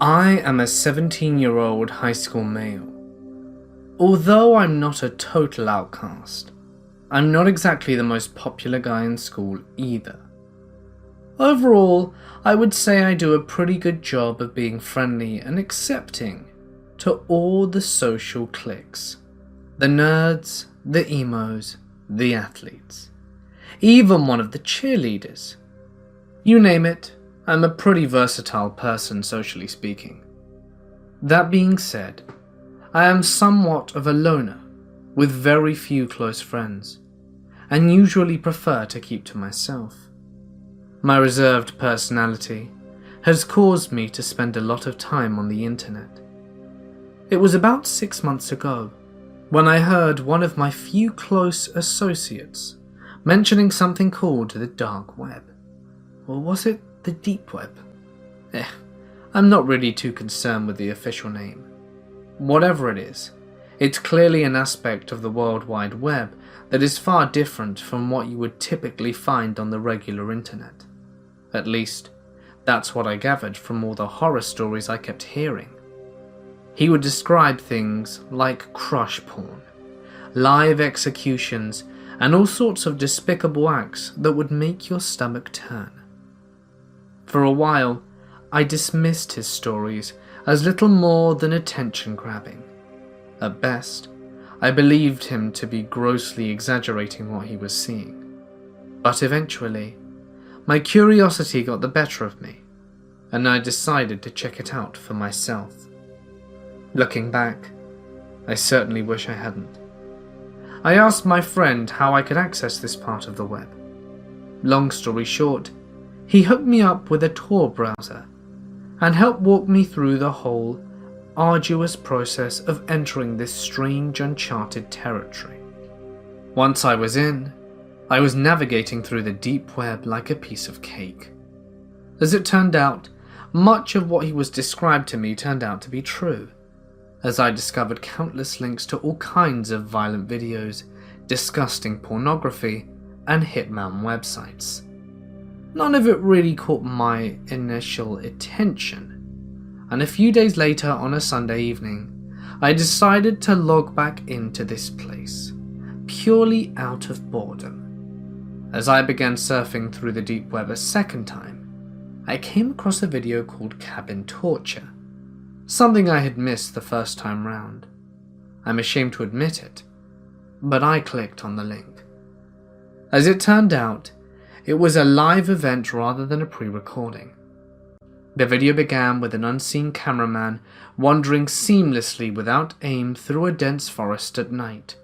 I am a 17-year-old high school male. Although I'm not a total outcast, I'm not exactly the most popular guy in school either. Overall, I would say I do a pretty good job of being friendly and accepting to all the social cliques. The nerds, the emos, the athletes. Even one of the cheerleaders. You name it, I'm a pretty versatile person socially speaking. That being said, I am somewhat of a loner, with very few close friends, and usually prefer to keep to myself. My reserved personality has caused me to spend a lot of time on the internet. It was about 6 months ago when I heard one of my few close associates mentioning something called the dark web. Or was it the deep web? I'm not really too concerned with the official name. Whatever it is, it's clearly an aspect of the World Wide Web that is far different from what you would typically find on the regular internet. At least, that's what I gathered from all the horror stories I kept hearing. He would describe things like crush porn, live executions, and all sorts of despicable acts that would make your stomach turn. For a while, I dismissed his stories as little more than attention grabbing. At best, I believed him to be grossly exaggerating what he was seeing. But eventually, my curiosity got the better of me, and I decided to check it out for myself. Looking back, I certainly wish I hadn't. I asked my friend how I could access this part of the web. Long story short, he hooked me up with a Tor browser and helped walk me through the whole arduous process of entering this strange uncharted territory. Once I was in, I was navigating through the deep web like a piece of cake. As it turned out, much of what he was described to me turned out to be true, as I discovered countless links to all kinds of violent videos, disgusting pornography, and hitman websites. None of it really caught my initial attention, and a few days later on a Sunday evening, I decided to log back into this place, purely out of boredom. As I began surfing through the deep web a second time, I came across a video called Cabin Torture, something I had missed the first time round. I'm ashamed to admit it, but I clicked on the link. As it turned out, it was a live event rather than a pre-recording. The video began with an unseen cameraman wandering seamlessly without aim through a dense forest at night,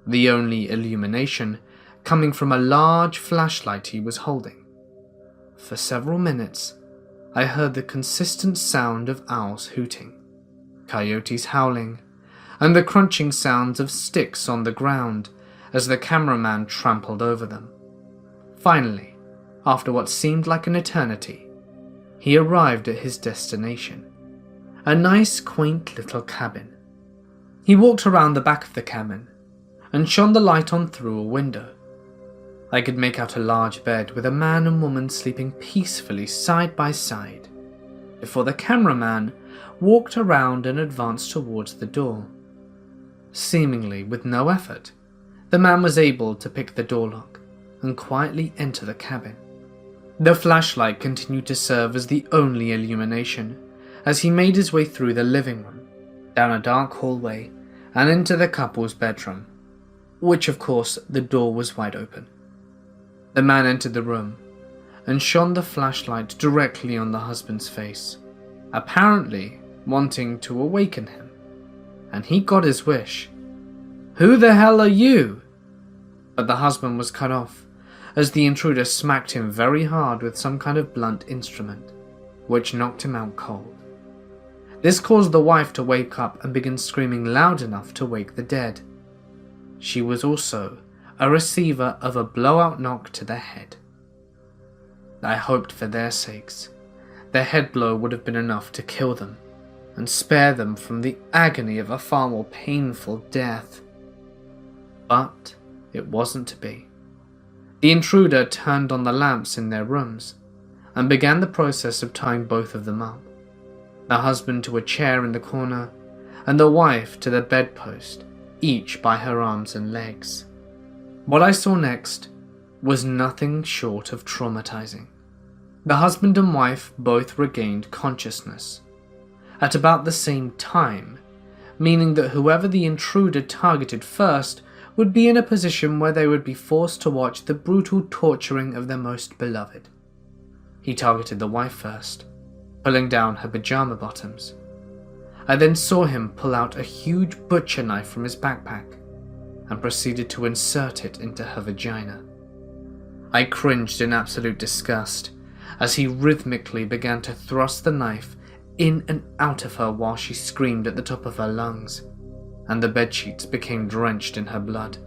the only illumination coming from a large flashlight he was holding. For several minutes, I heard the consistent sound of owls hooting, coyotes howling, and the crunching sounds of sticks on the ground as the cameraman trampled over them. Finally, after what seemed like an eternity, he arrived at his destination, a nice quaint little cabin. He walked around the back of the cabin and shone the light on through a window. I could make out a large bed with a man and woman sleeping peacefully side by side, before the cameraman walked around and advanced towards the door. Seemingly with no effort, the man was able to pick the door lock and quietly enter the cabin. The flashlight continued to serve as the only illumination as he made his way through the living room, down a dark hallway, and into the couple's bedroom, which of course the door was wide open. The man entered the room and shone the flashlight directly on the husband's face, apparently wanting to awaken him, and he got his wish. "Who the hell are you?" But the husband was cut off as the intruder smacked him very hard with some kind of blunt instrument, which knocked him out cold. This caused the wife to wake up and begin screaming loud enough to wake the dead. She was also a receiver of a blowout knock to the head. I hoped for their sakes, the head blow would have been enough to kill them and spare them from the agony of a far more painful death. But it wasn't to be. The intruder turned on the lamps in their rooms and began the process of tying both of them up. the husband to a chair in the corner, and the wife to the bedpost, each by her arms and legs. What I saw next was nothing short of traumatizing. The husband and wife both regained consciousness at about the same time, meaning that whoever the intruder targeted first would be in a position where they would be forced to watch the brutal torturing of their most beloved. He targeted the wife first, pulling down her pajama bottoms. I then saw him pull out a huge butcher knife from his backpack and proceeded to insert it into her vagina. I cringed in absolute disgust as he rhythmically began to thrust the knife in and out of her while she screamed at the top of her lungs, and the bedsheets became drenched in her blood.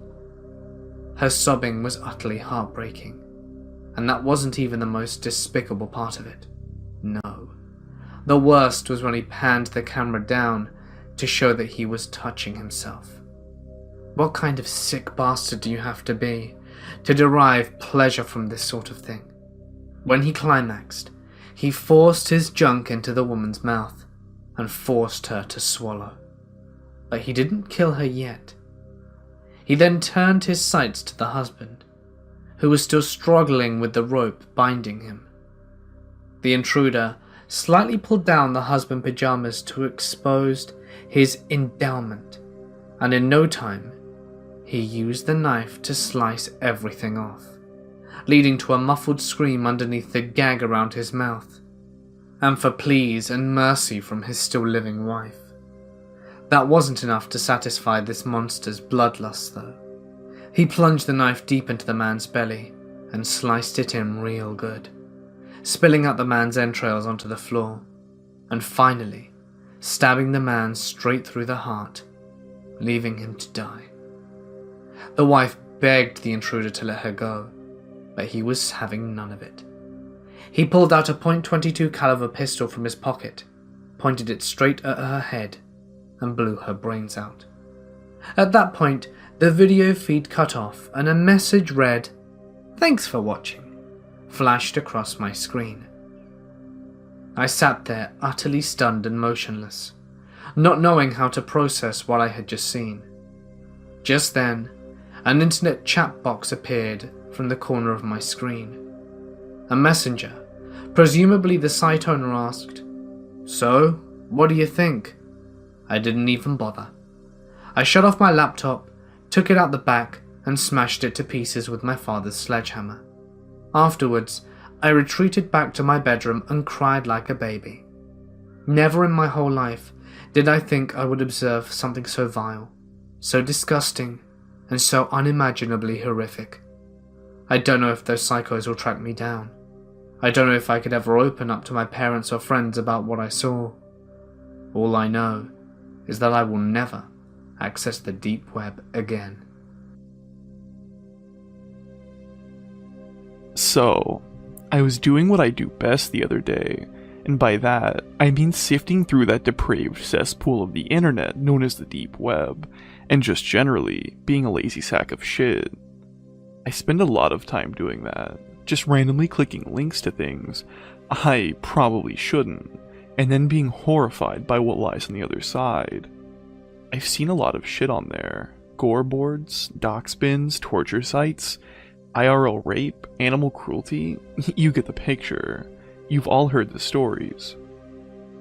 Her sobbing was utterly heartbreaking, and that wasn't even the most despicable part of it. No. The worst was when he panned the camera down to show that he was touching himself. What kind of sick bastard do you have to be to derive pleasure from this sort of thing? When he climaxed, he forced his junk into the woman's mouth and forced her to swallow. But he didn't kill her yet. He then turned his sights to the husband, who was still struggling with the rope binding him. The intruder slightly pulled down the husband's pajamas to expose his endowment, and in no time, he used the knife to slice everything off, leading to a muffled scream underneath the gag around his mouth, and for pleas and mercy from his still living wife. That wasn't enough to satisfy this monster's bloodlust, though. He plunged the knife deep into the man's belly and sliced it in real good, spilling out the man's entrails onto the floor, and finally stabbing the man straight through the heart, leaving him to die. The wife begged the intruder to let her go, but he was having none of it. He pulled out a .22 caliber pistol from his pocket, pointed it straight at her head, and blew her brains out. At that point, the video feed cut off and a message read, "Thanks for watching," flashed across my screen. I sat there utterly stunned and motionless, not knowing how to process what I had just seen. Just then, an internet chat box appeared from the corner of my screen. A messenger, presumably the site owner, asked, "So, what do you think?" I didn't even bother. I shut off my laptop, took it out the back, and smashed it to pieces with my father's sledgehammer. Afterwards, I retreated back to my bedroom and cried like a baby. Never in my whole life did I think I would observe something so vile, so disgusting, and so unimaginably horrific. I don't know if those psychos will track me down. I don't know if I could ever open up to my parents or friends about what I saw. All I know is that I will never access the deep web again. So, I was doing what I do best the other day, and by that, I mean sifting through that depraved cesspool of the internet known as the deep web, and just generally being a lazy sack of shit. I spend a lot of time doing that, just randomly clicking links to things I probably shouldn't, and then being horrified by what lies on the other side. I've seen a lot of shit on there. Gore boards, dox bins, torture sites, IRL rape, animal cruelty, you get the picture. You've all heard the stories.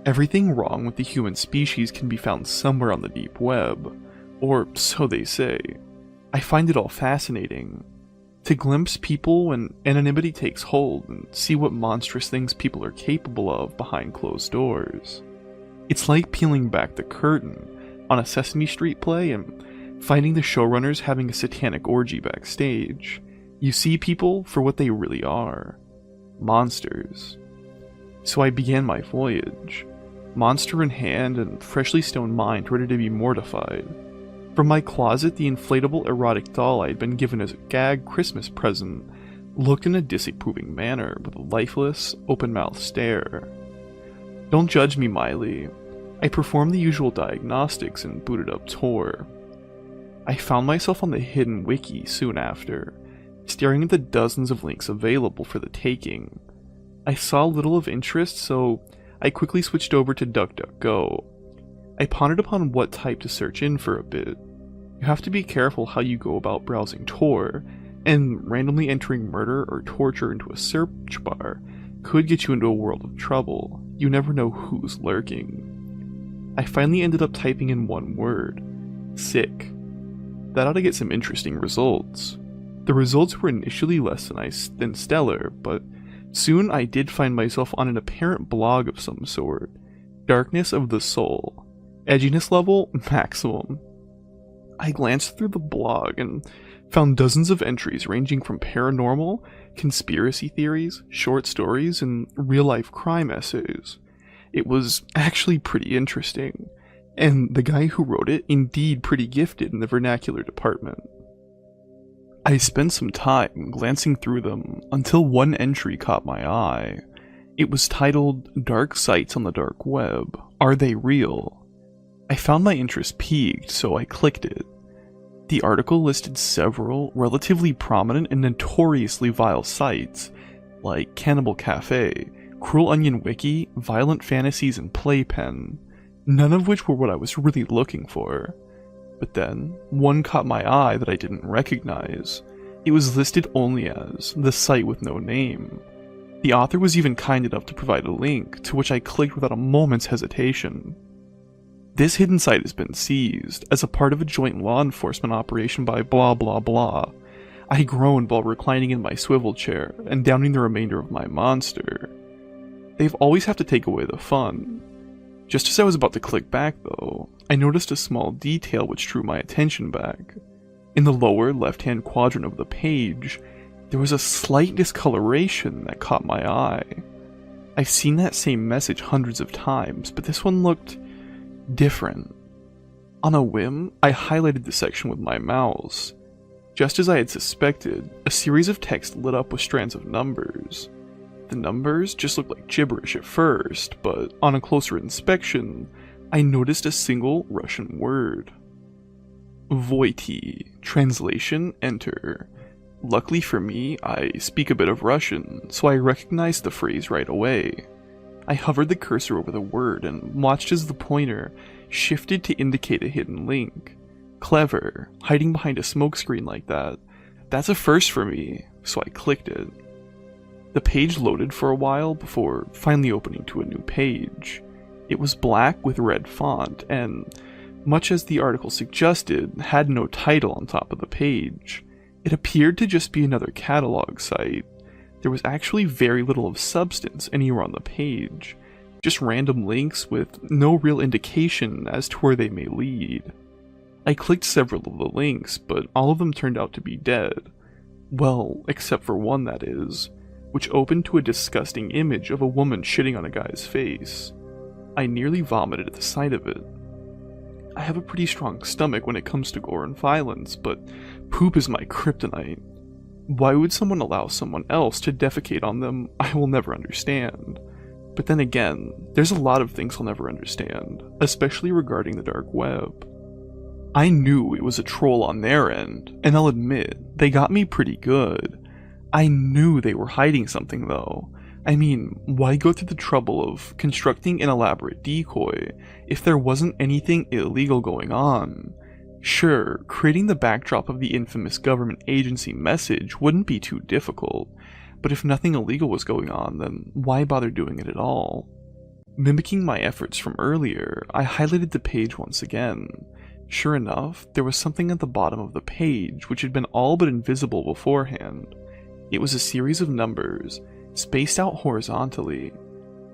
Everything wrong with the human species can be found somewhere on the deep web, or so they say. I find it all fascinating. To glimpse people when anonymity takes hold and see what monstrous things people are capable of behind closed doors. It's like peeling back the curtain on a Sesame Street play and finding the showrunners having a satanic orgy backstage. You see people for what they really are. Monsters. So I began my voyage, monster in hand and freshly stoned mind ready to be mortified. From my closet, the inflatable erotic doll I had been given as a gag Christmas present looked in a disapproving manner with a lifeless, open-mouthed stare. Don't judge me, Miley. I performed the usual diagnostics and booted up Tor. I found myself on the hidden wiki soon after, staring at the dozens of links available for the taking. I saw little of interest, so I quickly switched over to DuckDuckGo. I pondered upon what type to search in for a bit. You have to be careful how you go about browsing Tor, and randomly entering murder or torture into a search bar could get you into a world of trouble. You never know who's lurking. I finally ended up typing in one word: sick. That ought to get some interesting results. The results were initially less than stellar, but soon I did find myself on an apparent blog of some sort. Darkness of the Soul. Edginess level, maximum. I glanced through the blog and found dozens of entries ranging from paranormal, conspiracy theories, short stories, and real-life crime essays. It was actually pretty interesting, and the guy who wrote it indeed pretty gifted in the vernacular department. I spent some time glancing through them until one entry caught my eye. It was titled, "Dark Sites on the Dark Web. Are They Real?" I found my interest piqued, so I clicked it. The article listed several relatively prominent and notoriously vile sites, like Cannibal Cafe, Cruel Onion Wiki, Violent Fantasies, and Playpen, none of which were what I was really looking for. But then, one caught my eye that I didn't recognize. It was listed only as "The Site with No Name." The author was even kind enough to provide a link, to which I clicked without a moment's hesitation. This hidden site has been seized as a part of a joint law enforcement operation by blah blah blah. I groaned while reclining in my swivel chair and downing the remainder of my monster. They've always have to take away the fun. Just as I was about to click back though, I noticed a small detail which drew my attention back. In the lower left-hand quadrant of the page, there was a slight discoloration that caught my eye. I've seen that same message hundreds of times, but this one looked different. On a whim, I highlighted the section with my mouse. Just as I had suspected, a series of text lit up with strands of numbers. The numbers just looked like gibberish at first, but on a closer inspection, I noticed a single Russian word. Voiti. Translation, enter. Luckily for me, I speak a bit of Russian, so I recognized the phrase right away. I hovered the cursor over the word and watched as the pointer shifted to indicate a hidden link. Clever, hiding behind a smokescreen like that. That's a first for me, so I clicked it. The page loaded for a while before finally opening to a new page. It was black with red font and, much as the article suggested, had no title on top of the page. It appeared to just be another catalog site. There was actually very little of substance anywhere on the page, just random links with no real indication as to where they may lead. I clicked several of the links, but all of them turned out to be dead. Well, except for one, that is, which opened to a disgusting image of a woman shitting on a guy's face. I nearly vomited at the sight of it. I have a pretty strong stomach when it comes to gore and violence, but poop is my kryptonite. Why would someone allow someone else to defecate on them, I will never understand. But then again, there's a lot of things I'll never understand, especially regarding the dark web. I knew it was a troll on their end, and I'll admit, they got me pretty good. I knew they were hiding something though. I mean, why go through the trouble of constructing an elaborate decoy if there wasn't anything illegal going on? Sure, creating the backdrop of the infamous government agency message wouldn't be too difficult, but if nothing illegal was going on, then why bother doing it at all? Mimicking my efforts from earlier, I highlighted the page once again. Sure enough, there was something at the bottom of the page which had been all but invisible beforehand. It was a series of numbers, spaced out horizontally.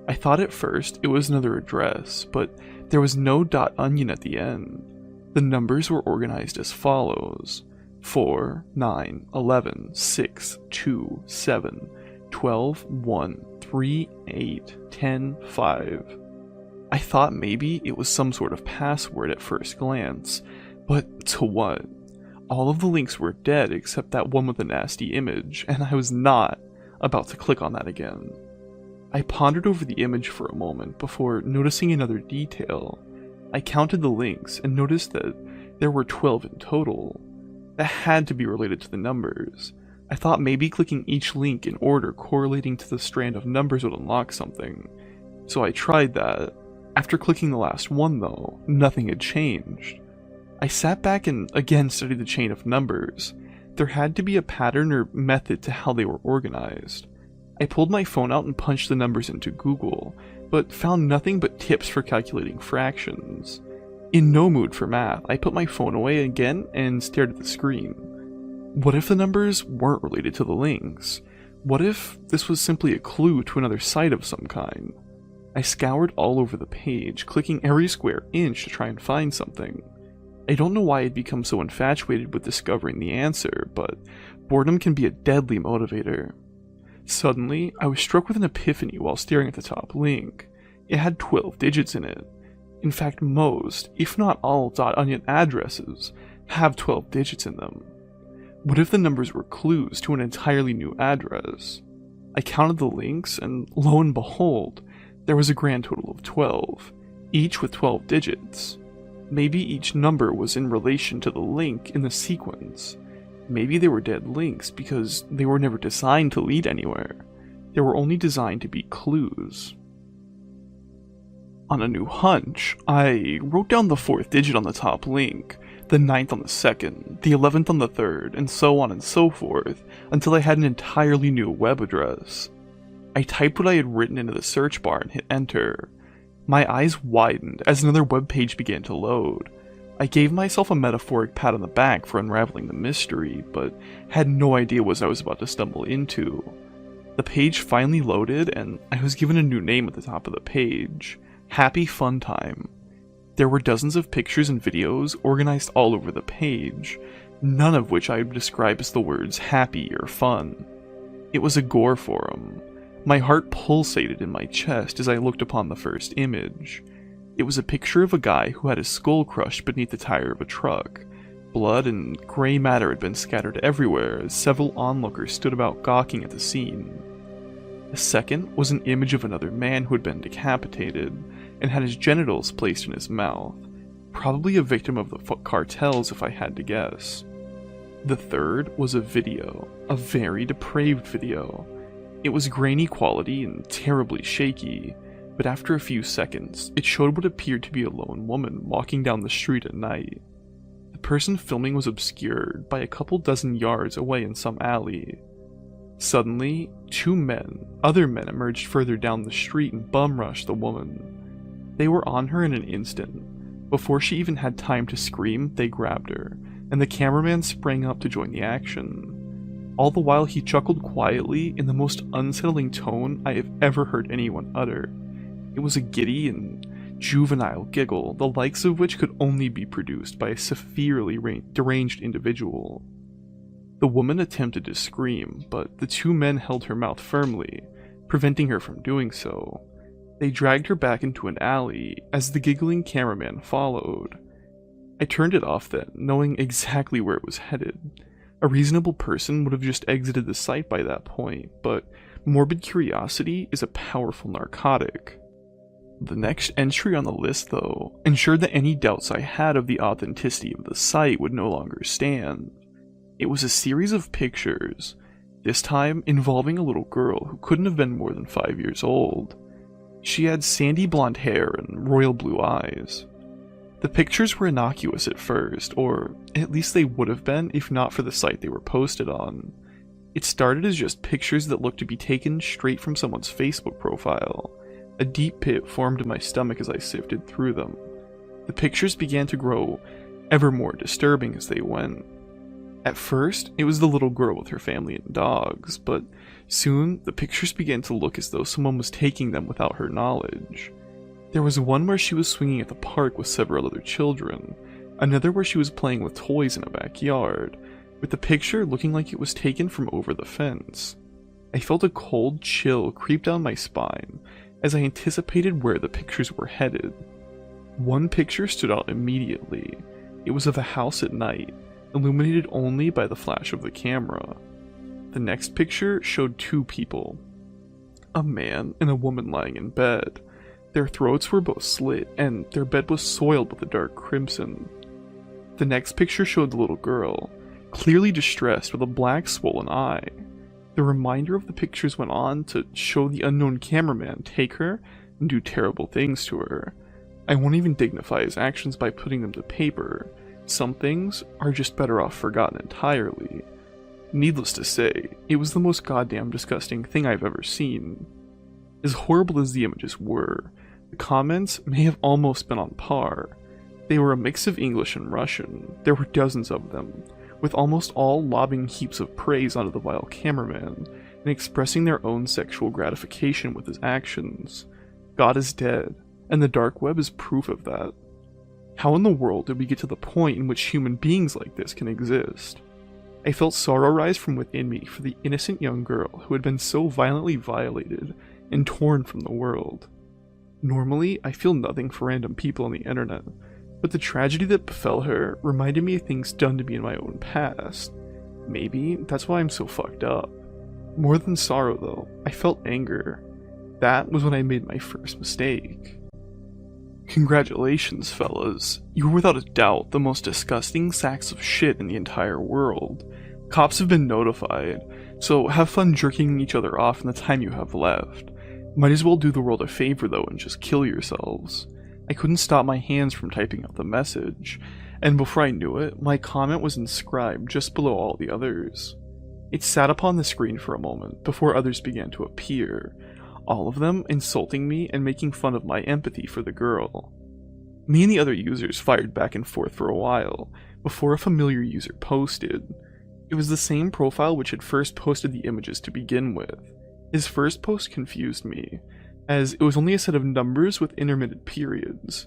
I thought at first it was another address, but there was no .onion at the end. The numbers were organized as follows: 4, 9, 11, 6, 2, 7, 12, 1, 3, 8, 10, 5. I thought maybe it was some sort of password at first glance, but to what? All of the links were dead except that one with a nasty image, and I was not about to click on that again. I pondered over the image for a moment before noticing another detail. I counted the links and noticed that there were 12 in total. That had to be related to the numbers. I thought maybe clicking each link in order correlating to the strand of numbers would unlock something. So I tried that. After clicking the last one though, nothing had changed. I sat back and again studied the chain of numbers. There had to be a pattern or method to how they were organized. I pulled my phone out and punched the numbers into Google, but found nothing but tips for calculating fractions. In no mood for math, I put my phone away again and stared at the screen. What if the numbers weren't related to the links? What if this was simply a clue to another site of some kind? I scoured all over the page, clicking every square inch to try and find something. I don't know why I'd become so infatuated with discovering the answer, but boredom can be a deadly motivator. Suddenly, I was struck with an epiphany while staring at the top link. It had 12 digits in it. In fact, most, if not all, .onion addresses have 12 digits in them. What if the numbers were clues to an entirely new address? I counted the links, and lo and behold, there was a grand total of 12, each with 12 digits. Maybe each number was in relation to the link in the sequence. Maybe they were dead links because they were never designed to lead anywhere. They were only designed to be clues. On a new hunch, I wrote down the 4th digit on the top link, the 9th on the 2nd, the 11th on the 3rd, and so on and so forth, until I had an entirely new web address. I typed what I had written into the search bar and hit enter. My eyes widened as another web page began to load. I gave myself a metaphoric pat on the back for unraveling the mystery, but had no idea what I was about to stumble into. The page finally loaded, and I was given a new name at the top of the page. Happy Fun Time. There were dozens of pictures and videos organized all over the page, none of which I would describe as the words happy or fun. It was a gore forum. My heart pulsated in my chest as I looked upon the first image. It was a picture of a guy who had his skull crushed beneath the tire of a truck. Blood and gray matter had been scattered everywhere as several onlookers stood about gawking at the scene. The second was an image of another man who had been decapitated and had his genitals placed in his mouth, probably a victim of the cartels if I had to guess. The third was a video, a very depraved video. It was grainy quality and terribly shaky, but after a few seconds, it showed what appeared to be a lone woman walking down the street at night. The person filming was obscured by a couple dozen yards away in some alley. Suddenly, other men emerged further down the street and bum-rushed the woman. They were on her in an instant. Before she even had time to scream, they grabbed her, and the cameraman sprang up to join the action. All the while he chuckled quietly in the most unsettling tone I have ever heard anyone utter. It was a giddy and juvenile giggle, the likes of which could only be produced by a severely deranged individual. The woman attempted to scream, but the two men held her mouth firmly, preventing her from doing so. They dragged her back into an alley as the giggling cameraman followed. I turned it off then, knowing exactly where it was headed. A reasonable person would have just exited the site by that point, but morbid curiosity is a powerful narcotic. The next entry on the list, though, ensured that any doubts I had of the authenticity of the site would no longer stand. It was a series of pictures, this time involving a little girl who couldn't have been more than 5 years old. She had sandy blonde hair and royal blue eyes. The pictures were innocuous at first, or at least they would have been if not for the site they were posted on. It started as just pictures that looked to be taken straight from someone's Facebook profile. A deep pit formed in my stomach as I sifted through them. The pictures began to grow ever more disturbing as they went. At first, it was the little girl with her family and dogs, but soon the pictures began to look as though someone was taking them without her knowledge. There was one where she was swinging at the park with several other children, another where she was playing with toys in a backyard, with the picture looking like it was taken from over the fence. I felt a cold chill creep down my spine as I anticipated where the pictures were headed. One picture stood out immediately. It was of a house at night, illuminated only by the flash of the camera. The next picture showed two people, a man and a woman lying in bed. Their throats were both slit, and their bed was soiled with a dark crimson. The next picture showed the little girl, clearly distressed with a black swollen eye. The remainder of the pictures went on to show the unknown cameraman take her and do terrible things to her. I won't even dignify his actions by putting them to paper. Some things are just better off forgotten entirely. Needless to say, it was the most goddamn disgusting thing I've ever seen. As horrible as the images were, the comments may have almost been on par. They were a mix of English and Russian. There were dozens of them, with almost all lobbing heaps of praise onto the vile cameraman and expressing their own sexual gratification with his actions. God is dead, and the dark web is proof of that. How in the world did we get to the point in which human beings like this can exist? I felt sorrow rise from within me for the innocent young girl who had been so violently violated and torn from the world. Normally, I feel nothing for random people on the internet, but the tragedy that befell her reminded me of things done to me in my own past. Maybe that's why I'm so fucked up. More than sorrow though, I felt anger. That was when I made my first mistake. Congratulations, fellas. You were without a doubt the most disgusting sacks of shit in the entire world. Cops have been notified, so have fun jerking each other off in the time you have left. Might as well do the world a favor though and just kill yourselves. I couldn't stop my hands from typing out the message, and before I knew it, my comment was inscribed just below all the others. It sat upon the screen for a moment before others began to appear, all of them insulting me and making fun of my empathy for the girl. Me and the other users fired back and forth for a while, before a familiar user posted. It was the same profile which had first posted the images to begin with. His first post confused me, as it was only a set of numbers with intermittent periods.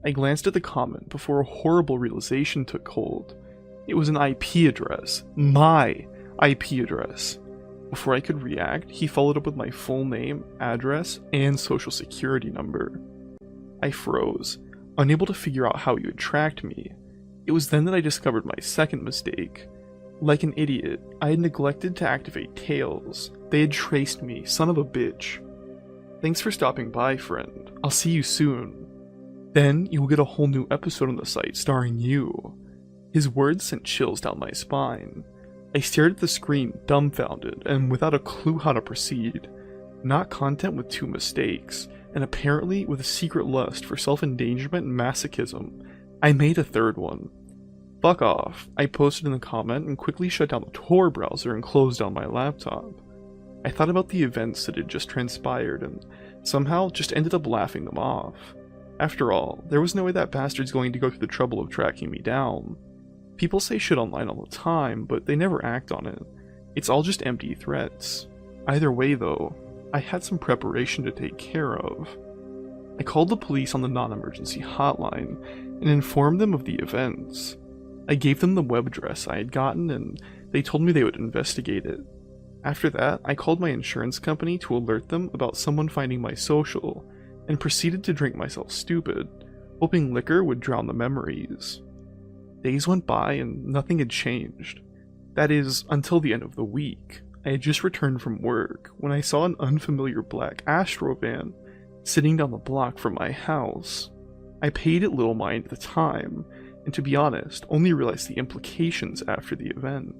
I glanced at the comment before a horrible realization took hold. It was an IP address. My IP address. Before I could react, he followed up with my full name, address, and social security number. I froze, unable to figure out how he would track me. It was then that I discovered my second mistake. Like an idiot, I had neglected to activate Tails. They had traced me, son of a bitch. Thanks for stopping by, friend. I'll see you soon. Then you will get a whole new episode on the site starring you. His words sent chills down my spine. I stared at the screen, dumbfounded, and without a clue how to proceed. Not content with 2 mistakes, and apparently with a secret lust for self-endangerment and masochism, I made a third one. Fuck off, I posted in the comment and quickly shut down the Tor browser and closed down my laptop. I thought about the events that had just transpired and somehow just ended up laughing them off. After all, there was no way that bastard's going to go through the trouble of tracking me down. People say shit online all the time, but they never act on it. It's all just empty threats. Either way though, I had some preparation to take care of. I called the police on the non-emergency hotline and informed them of the events. I gave them the web address I had gotten and they told me they would investigate it. After that, I called my insurance company to alert them about someone finding my social and proceeded to drink myself stupid, hoping liquor would drown the memories. Days went by and nothing had changed. That is, until the end of the week. I had just returned from work when I saw an unfamiliar black Astro van sitting down the block from my house. I paid it little mind at the time, and to be honest, only realized the implications after the event.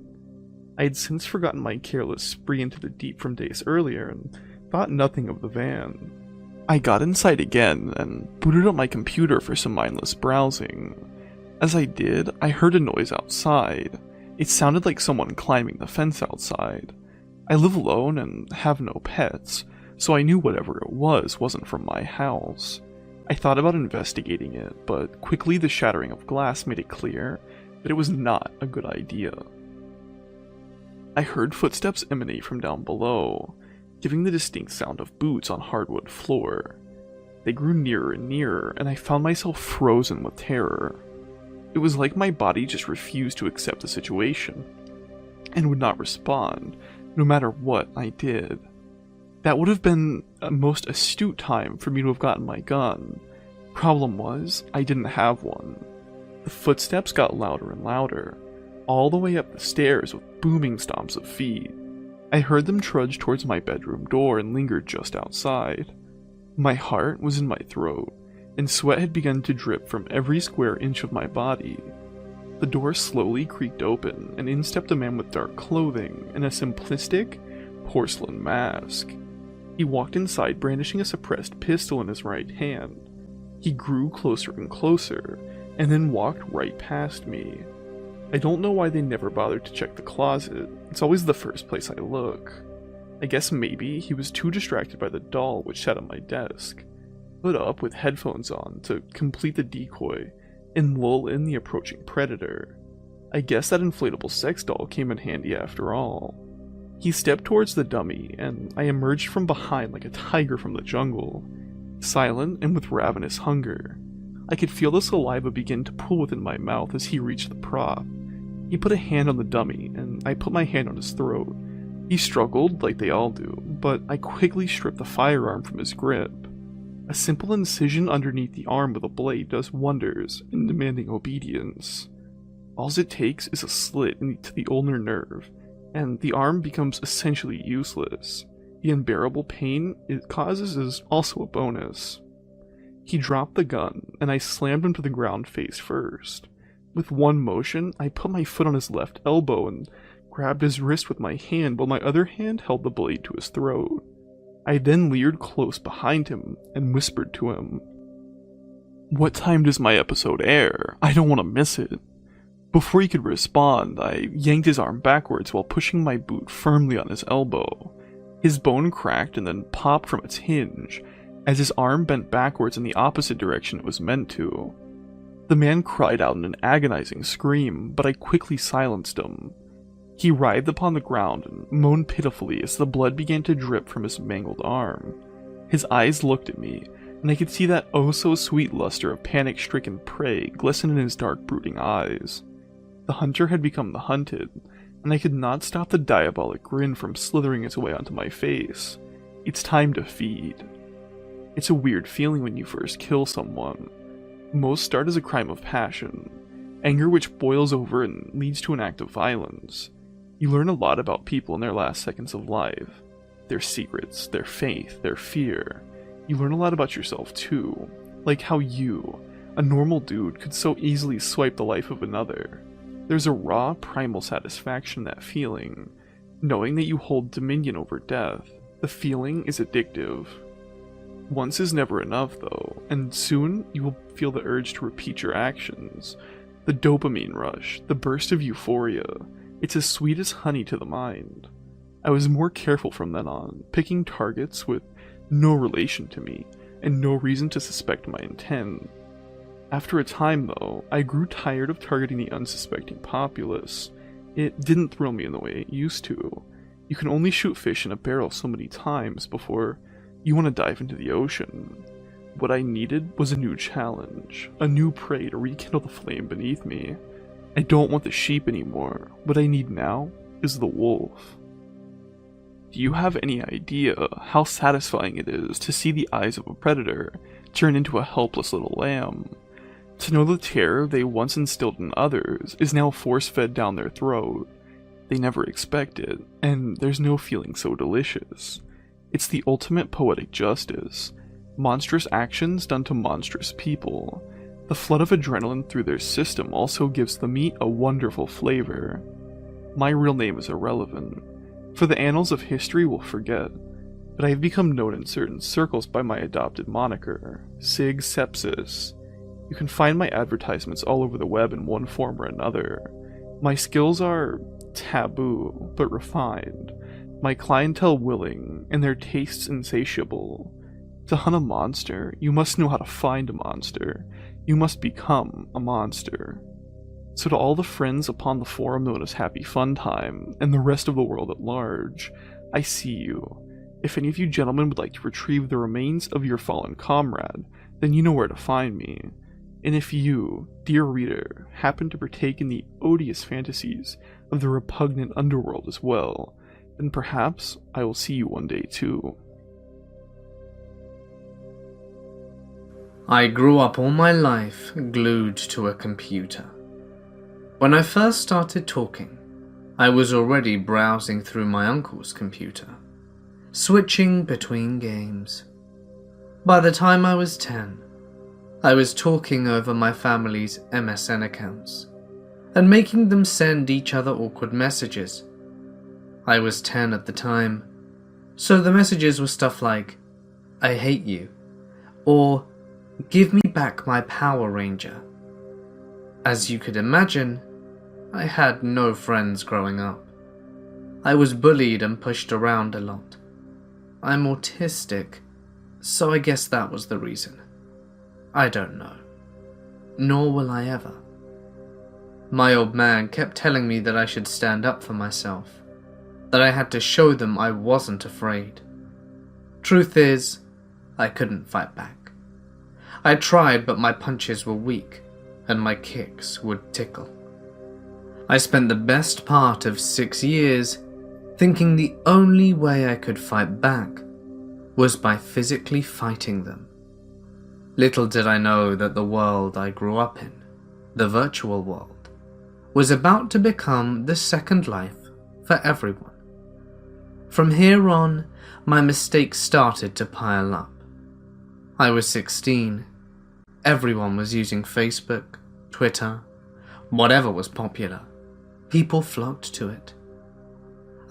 I had since forgotten my careless spree into the deep from days earlier and thought nothing of the van. I got inside again and booted up my computer for some mindless browsing. As I did, I heard a noise outside. It sounded like someone climbing the fence outside. I live alone and have no pets, so I knew whatever it was wasn't from my house. I thought about investigating it, but quickly the shattering of glass made it clear that it was not a good idea. I heard footsteps emanate from down below, giving the distinct sound of boots on hardwood floor. They grew nearer and nearer, and I found myself frozen with terror. It was like my body just refused to accept the situation, and would not respond, no matter what I did. That would have been a most astute time for me to have gotten my gun. Problem was, I didn't have one. The footsteps got louder and louder, all the way up the stairs with booming stomps of feet. I heard them trudge towards my bedroom door and lingered just outside. My heart was in my throat, and sweat had begun to drip from every square inch of my body. The door slowly creaked open, and in stepped a man with dark clothing and a simplistic porcelain mask. He walked inside brandishing a suppressed pistol in his right hand. He grew closer and closer, and then walked right past me. I don't know why they never bothered to check the closet. It's always the first place I look. I guess maybe he was too distracted by the doll which sat on my desk. Put up with headphones on to complete the decoy and lull in the approaching predator. I guess that inflatable sex doll came in handy after all. He stepped towards the dummy, and I emerged from behind like a tiger from the jungle, silent and with ravenous hunger. I could feel the saliva begin to pool within my mouth as he reached the prop. He put a hand on the dummy, and I put my hand on his throat. He struggled, like they all do, but I quickly stripped the firearm from his grip. A simple incision underneath the arm with a blade does wonders in demanding obedience. All it takes is a slit into the ulnar nerve, and the arm becomes essentially useless. The unbearable pain it causes is also a bonus. He dropped the gun, and I slammed him to the ground face first. With one motion, I put my foot on his left elbow and grabbed his wrist with my hand while my other hand held the blade to his throat. I then leered close behind him and whispered to him, "What time does my episode air? I don't want to miss it." Before he could respond, I yanked his arm backwards while pushing my boot firmly on his elbow. His bone cracked and then popped from its hinge, as his arm bent backwards in the opposite direction it was meant to. The man cried out in an agonizing scream, but I quickly silenced him. He writhed upon the ground and moaned pitifully as the blood began to drip from his mangled arm. His eyes looked at me, and I could see that oh-so-sweet luster of panic-stricken prey glisten in his dark, brooding eyes. The hunter had become the hunted, and I could not stop the diabolic grin from slithering its way onto my face. It's time to feed. It's a weird feeling when you first kill someone. Most start as a crime of passion, anger which boils over and leads to an act of violence. You learn a lot about people in their last seconds of life. Their secrets, their faith, their fear. You learn a lot about yourself too, like how you, a normal dude, could so easily swipe the life of another. There's a raw, primal satisfaction in that feeling, knowing that you hold dominion over death. The feeling is addictive. Once is never enough though, and soon you will feel the urge to repeat your actions. The dopamine rush, the burst of euphoria, it's as sweet as honey to the mind. I was more careful from then on, picking targets with no relation to me, and no reason to suspect my intent. After a time though, I grew tired of targeting the unsuspecting populace. It didn't thrill me in the way it used to. You can only shoot fish in a barrel so many times before you want to dive into the ocean. What I needed was a new challenge, a new prey to rekindle the flame beneath me. I don't want the sheep anymore. What I need now is the wolf. Do you have any idea how satisfying it is to see the eyes of a predator turn into a helpless little lamb? To know the terror they once instilled in others is now force-fed down their throat. They never expect it, and there's no feeling so delicious. It's the ultimate poetic justice. Monstrous actions done to monstrous people. The flood of adrenaline through their system also gives the meat a wonderful flavor. My real name is irrelevant, for the annals of history will forget, but I have become known in certain circles by my adopted moniker, Sig Sepsis. You can find my advertisements all over the web in one form or another. My skills are taboo, but refined. My clientele willing, and their tastes insatiable. To hunt a monster, you must know how to find a monster. You must become a monster. So to all the friends upon the forum known as Happy Fun Time, and the rest of the world at large, I see you. If any of you gentlemen would like to retrieve the remains of your fallen comrade, then you know where to find me. And if you, dear reader, happen to partake in the odious fantasies of the repugnant underworld as well, then perhaps I will see you one day too. I grew up all my life glued to a computer. When I first started talking, I was already browsing through my uncle's computer, switching between games. By the time I was 10, I was talking over my family's MSN accounts and making them send each other awkward messages. I was 10 at the time, So the messages were stuff like, "I hate you," or "Give me back my Power Ranger." As you could imagine, I had no friends growing up. I was bullied and pushed around a lot. I'm autistic, so I guess that was the reason. I don't know. Nor will I ever. My old man kept telling me that I should stand up for myself, that I had to show them I wasn't afraid. Truth is, I couldn't fight back. I tried, but my punches were weak, and my kicks would tickle. I spent the best part of 6 years thinking the only way I could fight back was by physically fighting them. Little did I know that the world I grew up in, the virtual world, was about to become the second life for everyone. From here on, my mistakes started to pile up. I was 16. Everyone was using Facebook, Twitter, whatever was popular. People flocked to it.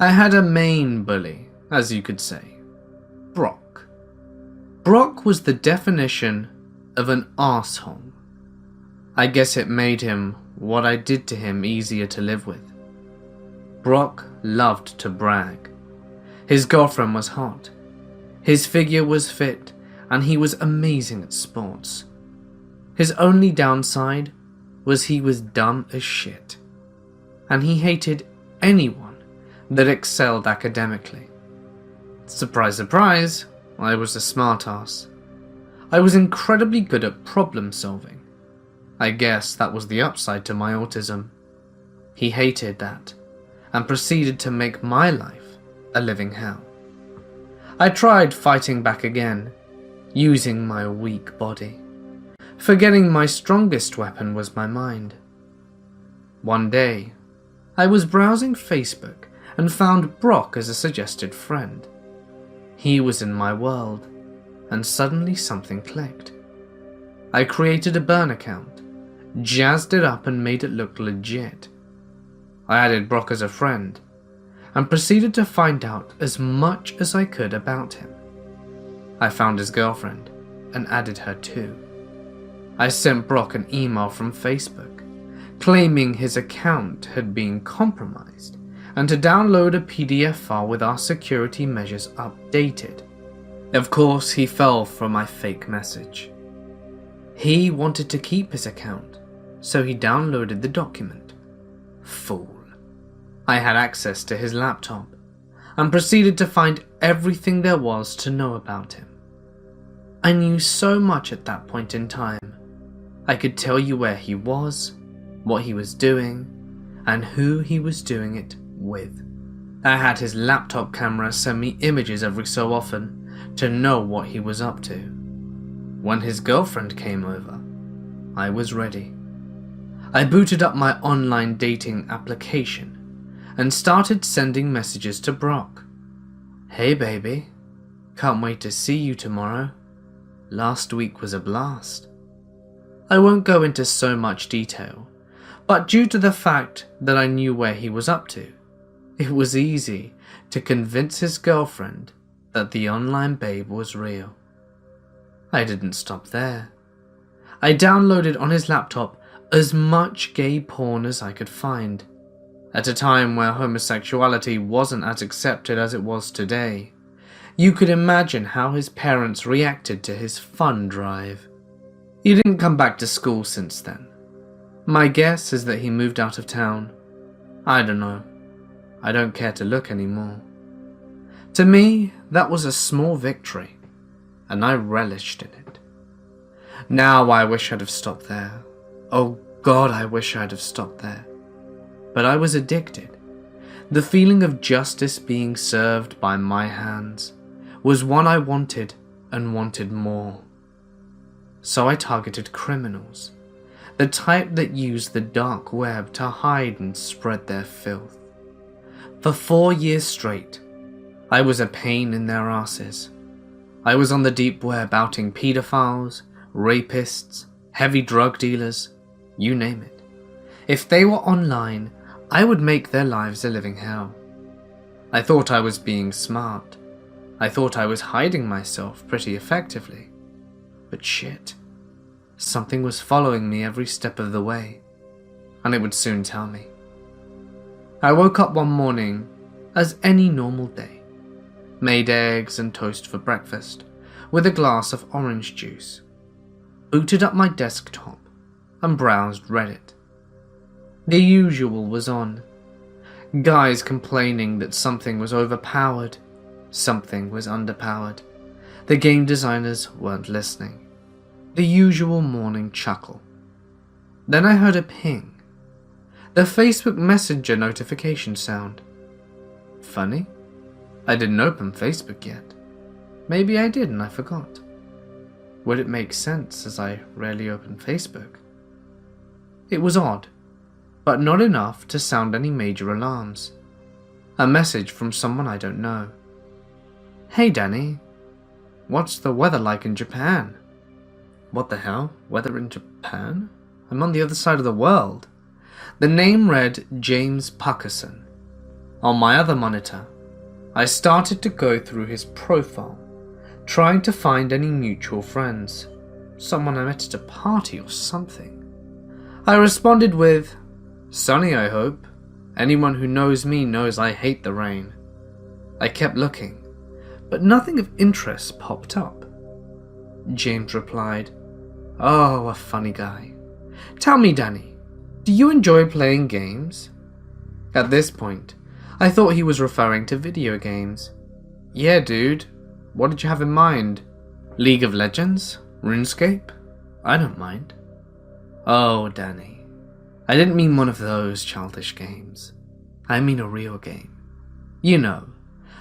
I had a main bully, as you could say, Brock. Brock was the definition of an arsehole. I guess it made him what I did to him easier to live with. Brock loved to brag. His girlfriend was hot. His figure was fit, and he was amazing at sports. His only downside was he was dumb as shit, and he hated anyone that excelled academically. Surprise, surprise, I was a smartass. I was incredibly good at problem solving. I guess that was the upside to my autism. He hated that, and proceeded to make my life a living hell. I tried fighting back again, using my weak body, forgetting my strongest weapon was my mind. One day, I was browsing Facebook and found Brock as a suggested friend. He was in my world, and suddenly something clicked. I created a burn account, jazzed it up and made it look legit. I added Brock as a friend, and proceeded to find out as much as I could about him. I found his girlfriend, and added her too. I sent Brock an email from Facebook, claiming his account had been compromised, and to download a PDF file with our security measures updated. Of course, he fell for my fake message. He wanted to keep his account, so he downloaded the document. Fool. I had access to his laptop, and proceeded to find everything there was to know about him. I knew so much at that point in time. I could tell you where he was, what he was doing, and who he was doing it with. I had his laptop camera send me images every so often to know what he was up to. When his girlfriend came over, I was ready. I booted up my online dating application and started sending messages to Brock. "Hey baby, can't wait to see you tomorrow. Last week was a blast." I won't go into so much detail, but due to the fact that I knew where he was up to, it was easy to convince his girlfriend that the online babe was real. I didn't stop there. I downloaded on his laptop as much gay porn as I could find, at a time where homosexuality wasn't as accepted as it was today. You could imagine how his parents reacted to his fun drive. He didn't come back to school since then. My guess is that he moved out of town. I don't know. I don't care to look anymore. To me, that was a small victory, and I relished in it. Now I wish I'd have stopped there. Oh God, I wish I'd have stopped there. But I was addicted. The feeling of justice being served by my hands was one I wanted and wanted more. So I targeted criminals, the type that use the dark web to hide and spread their filth. For 4 years straight, I was a pain in their asses. I was on the deep web outing pedophiles, rapists, heavy drug dealers, you name it. If they were online, I would make their lives a living hell. I thought I was being smart, I thought I was hiding myself pretty effectively. But shit. Something was following me every step of the way, and it would soon tell me. I woke up one morning as any normal day, made eggs and toast for breakfast, with a glass of orange juice, booted up my desktop, and browsed Reddit. The usual was on. Guys complaining that something was overpowered, something was underpowered, the game designers weren't listening. The usual morning chuckle. Then I heard a ping. The Facebook Messenger notification sound. Funny, I didn't open Facebook yet. Maybe I did and I forgot. Would it make sense as I rarely open Facebook? It was odd, but not enough to sound any major alarms. A message from someone I don't know. Hey Danny, what's the weather like in Japan? What the hell? Weather in Japan? I'm on the other side of the world. The name read James Puckerson. On my other monitor, I started to go through his profile, trying to find any mutual friends, someone I met at a party or something. I responded with, "Sunny, I hope. Anyone who knows me knows I hate the rain." I kept looking, but nothing of interest popped up. James replied, "Oh, a funny guy. Tell me, Danny, do you enjoy playing games?" At this point, I thought he was referring to video games. "Yeah, dude. What did you have in mind? League of Legends? RuneScape? I don't mind." "Oh, Danny, I didn't mean one of those childish games. I mean a real game. You know,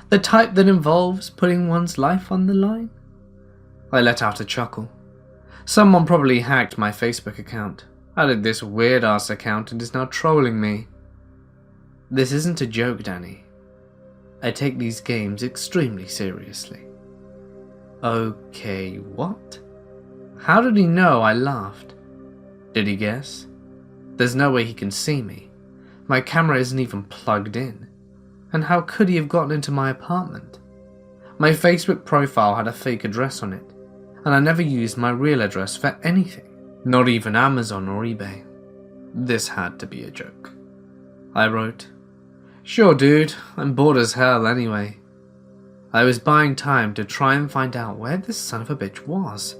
the type that involves putting one's life on the line." I let out a chuckle. Someone probably hacked my Facebook account, added this weird-ass account and is now trolling me. This isn't a joke, Danny. I take these games extremely seriously. Okay, what? How did he know I laughed? Did he guess? There's no way he can see me. My camera isn't even plugged in. And how could he have gotten into my apartment? My Facebook profile had a fake address on it, and I never used my real address for anything, not even Amazon or eBay. This had to be a joke. I wrote, "Sure, dude, I'm bored as hell anyway." I was buying time to try and find out where this son of a bitch was.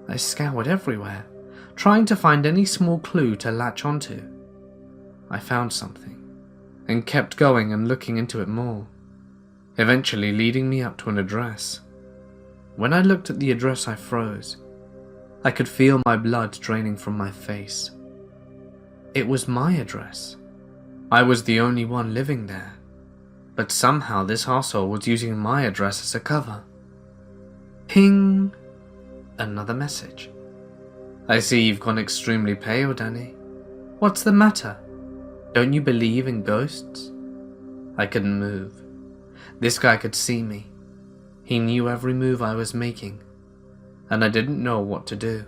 I scoured everywhere, trying to find any small clue to latch onto. I found something, and kept going and looking into it more, eventually leading me up to an address. When I looked at the address, I froze. I could feel my blood draining from my face. It was my address. I was the only one living there, but somehow this arsehole was using my address as a cover. Ping! Another message. "I see you've gone extremely pale, Danny. What's the matter? Don't you believe in ghosts?" I couldn't move. This guy could see me. He knew every move I was making, and I didn't know what to do.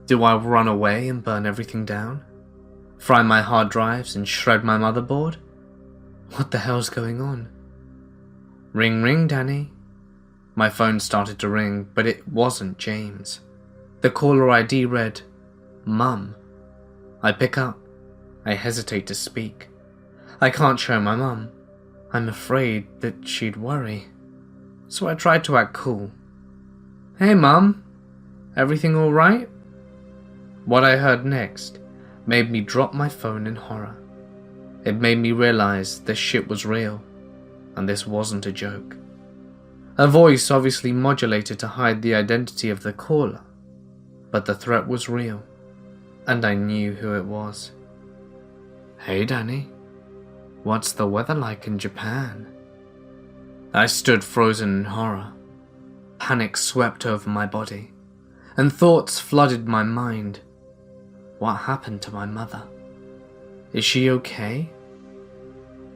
Do I run away and burn everything down? Fry my hard drives and shred my motherboard? What the hell's going on? Ring ring, Danny. My phone started to ring, but it wasn't James. The caller ID read, "Mum." I pick up. I hesitate to speak. I can't show my mum. I'm afraid that she'd worry. So I tried to act cool. "Hey, Mum. Everything all right?" What I heard next made me drop my phone in horror. It made me realize this shit was real, and this wasn't a joke. A voice obviously modulated to hide the identity of the caller, but the threat was real, and I knew who it was. "Hey, Danny. What's the weather like in Japan?" I stood frozen in horror. Panic swept over my body, and thoughts flooded my mind. What happened to my mother? Is she okay?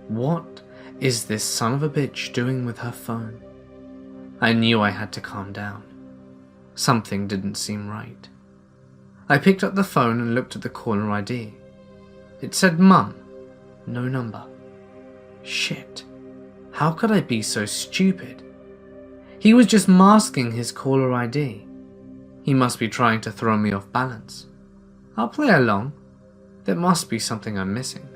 What is this son of a bitch doing with her phone? I knew I had to calm down. Something didn't seem right. I picked up the phone and looked at the caller ID. It said Mum, no number. Shit. How could I be so stupid? He was just masking his caller ID. He must be trying to throw me off balance. I'll play along. There must be something I'm missing.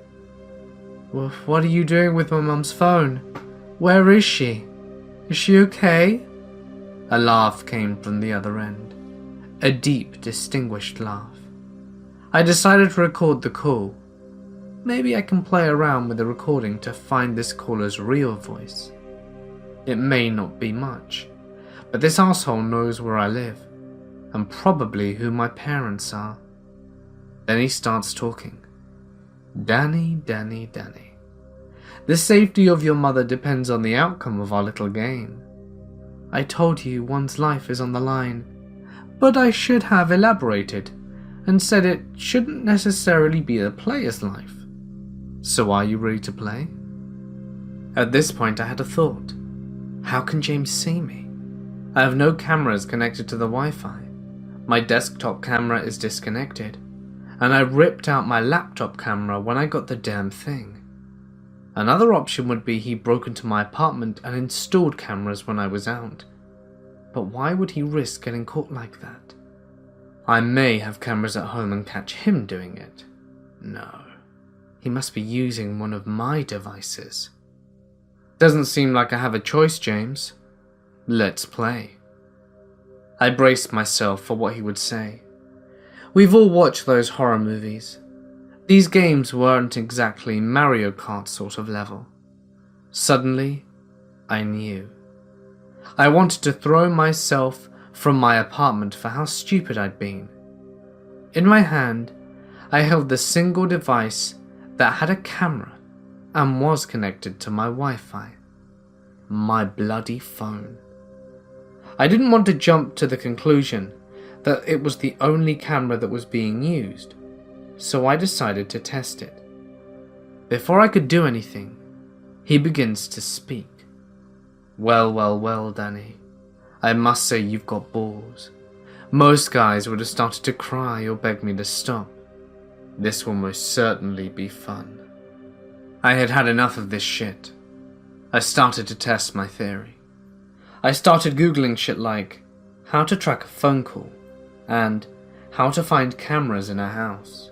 Well, what are you doing with my mum's phone? Where is she? Is she okay? A laugh came from the other end. A deep, distinguished laugh. I decided to record the call. Maybe I can play around with the recording to find this caller's real voice. It may not be much, but this asshole knows where I live, and probably who my parents are. Then he starts talking. Danny, Danny, Danny. The safety of your mother depends on the outcome of our little game. I told you one's life is on the line, but I should have elaborated and said it shouldn't necessarily be the player's life. So are you ready to play? At this point I had a thought. How can James see me? I have no cameras connected to the Wi-Fi. My desktop camera is disconnected, and I ripped out my laptop camera when I got the damn thing. Another option would be he broke into my apartment and installed cameras when I was out. But why would he risk getting caught like that? I may have cameras at home and catch him doing it. No. He must be using one of my devices. Doesn't seem like I have a choice, James. Let's play. I braced myself for what he would say. We've all watched those horror movies. These games weren't exactly Mario Kart sort of level. Suddenly, I knew. I wanted to throw myself from my apartment for how stupid I'd been. In my hand, I held the single device that had a camera and was connected to my Wi-Fi. My bloody phone. I didn't want to jump to the conclusion that it was the only camera that was being used, so I decided to test it. Before I could do anything, he begins to speak. Well, Danny. I must say you've got balls. Most guys would have started to cry or beg me to stop. This will most certainly be fun. I had had enough of this shit. I started to test my theory. I started Googling shit like how to track a phone call and how to find cameras in a house.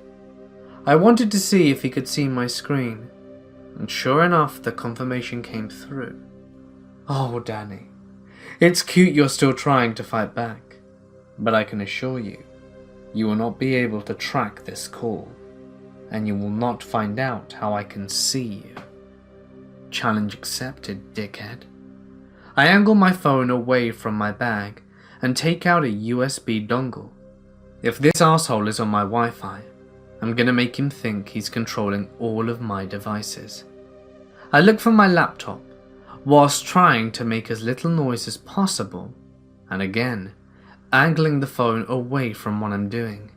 I wanted to see if he could see my screen, and sure enough, the confirmation came through. Oh, Danny, it's cute you're still trying to fight back, but I can assure you, you will not be able to track this call, and you will not find out how I can see you. Challenge accepted, dickhead. I angle my phone away from my bag and take out a USB dongle. If this asshole is on my Wi-Fi, I'm gonna make him think he's controlling all of my devices. I look for my laptop, whilst trying to make as little noise as possible, and again, angling the phone away from what I'm doing.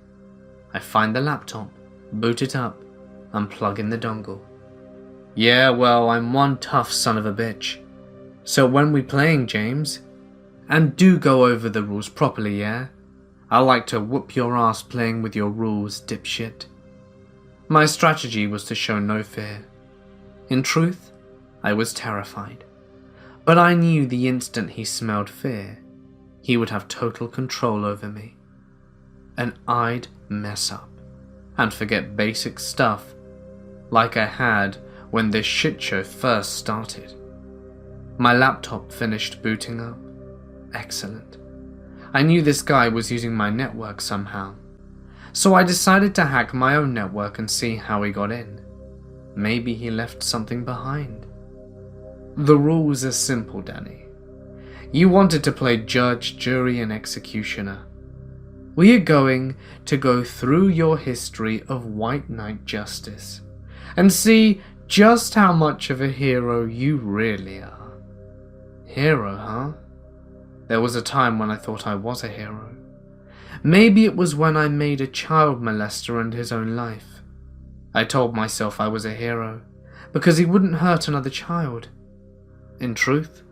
I find the laptop, boot it up, and plug in the dongle. Yeah, well, I'm one tough son of a bitch. So when we playing, James? And do go over the rules properly, yeah? I like to whoop your ass playing with your rules, dipshit. My strategy was to show no fear. In truth, I was terrified. But I knew the instant he smelled fear, he would have total control over me. And I'd mess up and forget basic stuff like I had when this shit show first started. My laptop finished booting up. Excellent. I knew this guy was using my network somehow, so I decided to hack my own network and see how he got in. Maybe he left something behind. The rules are simple, Danny. You wanted to play judge, jury, and executioner. We are going to go through your history of white knight justice and see just how much of a hero you really are. Hero, huh? There was a time when I thought I was a hero. Maybe it was when I made a child molester end his own life. I told myself I was a hero because he wouldn't hurt another child. In truth,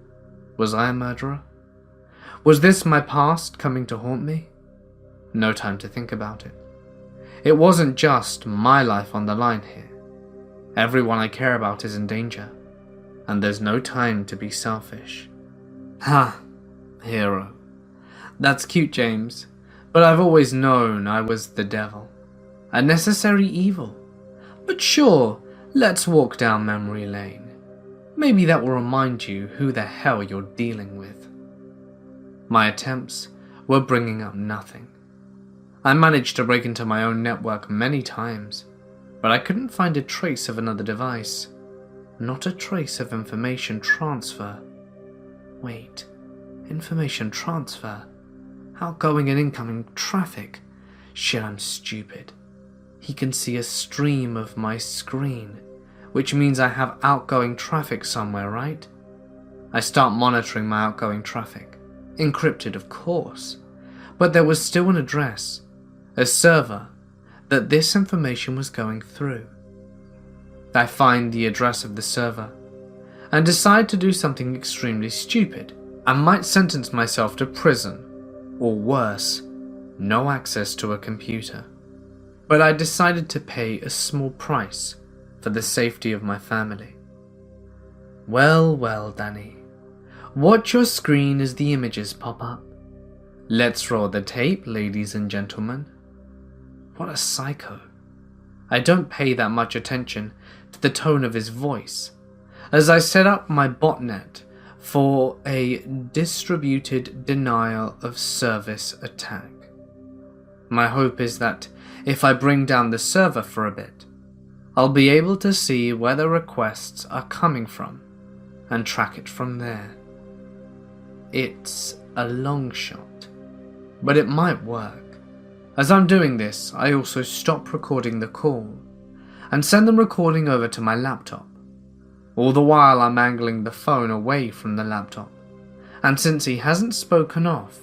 was I a murderer? Was this my past coming to haunt me? No time to think about it. It wasn't just my life on the line here. Everyone I care about is in danger. and there's no time to be selfish. Ha, hero. That's cute, James, but I've always known I was the devil. A necessary evil. But sure, let's walk down memory lane. Maybe that will remind you who the hell you're dealing with. My attempts were bringing up nothing. I managed to break into my own network many times, but I couldn't find a trace of another device. Not a trace of information transfer. Wait, information transfer? Outgoing and incoming traffic? Shit, I'm stupid. He can see a stream of my screen, which means I have outgoing traffic somewhere, right? I start monitoring my outgoing traffic. Encrypted, of course, but there was still an address, a server, that this information was going through. I find the address of the server and decide to do something extremely stupid. I might sentence myself to prison, or worse, no access to a computer. But I decided to pay a small price for the safety of my family. Well, well, Danny. Watch your screen as the images pop up. Let's roll the tape, ladies and gentlemen. What a psycho. I don't pay that much attention to the tone of his voice as I set up my botnet for a distributed denial of service attack. My hope is that if I bring down the server for a bit, I'll be able to see where the requests are coming from and track it from there. It's a long shot, but it might work. As I'm doing this, I also stop recording the call and send the recording over to my laptop. All the while I'm angling the phone away from the laptop, and since he hasn't spoken off,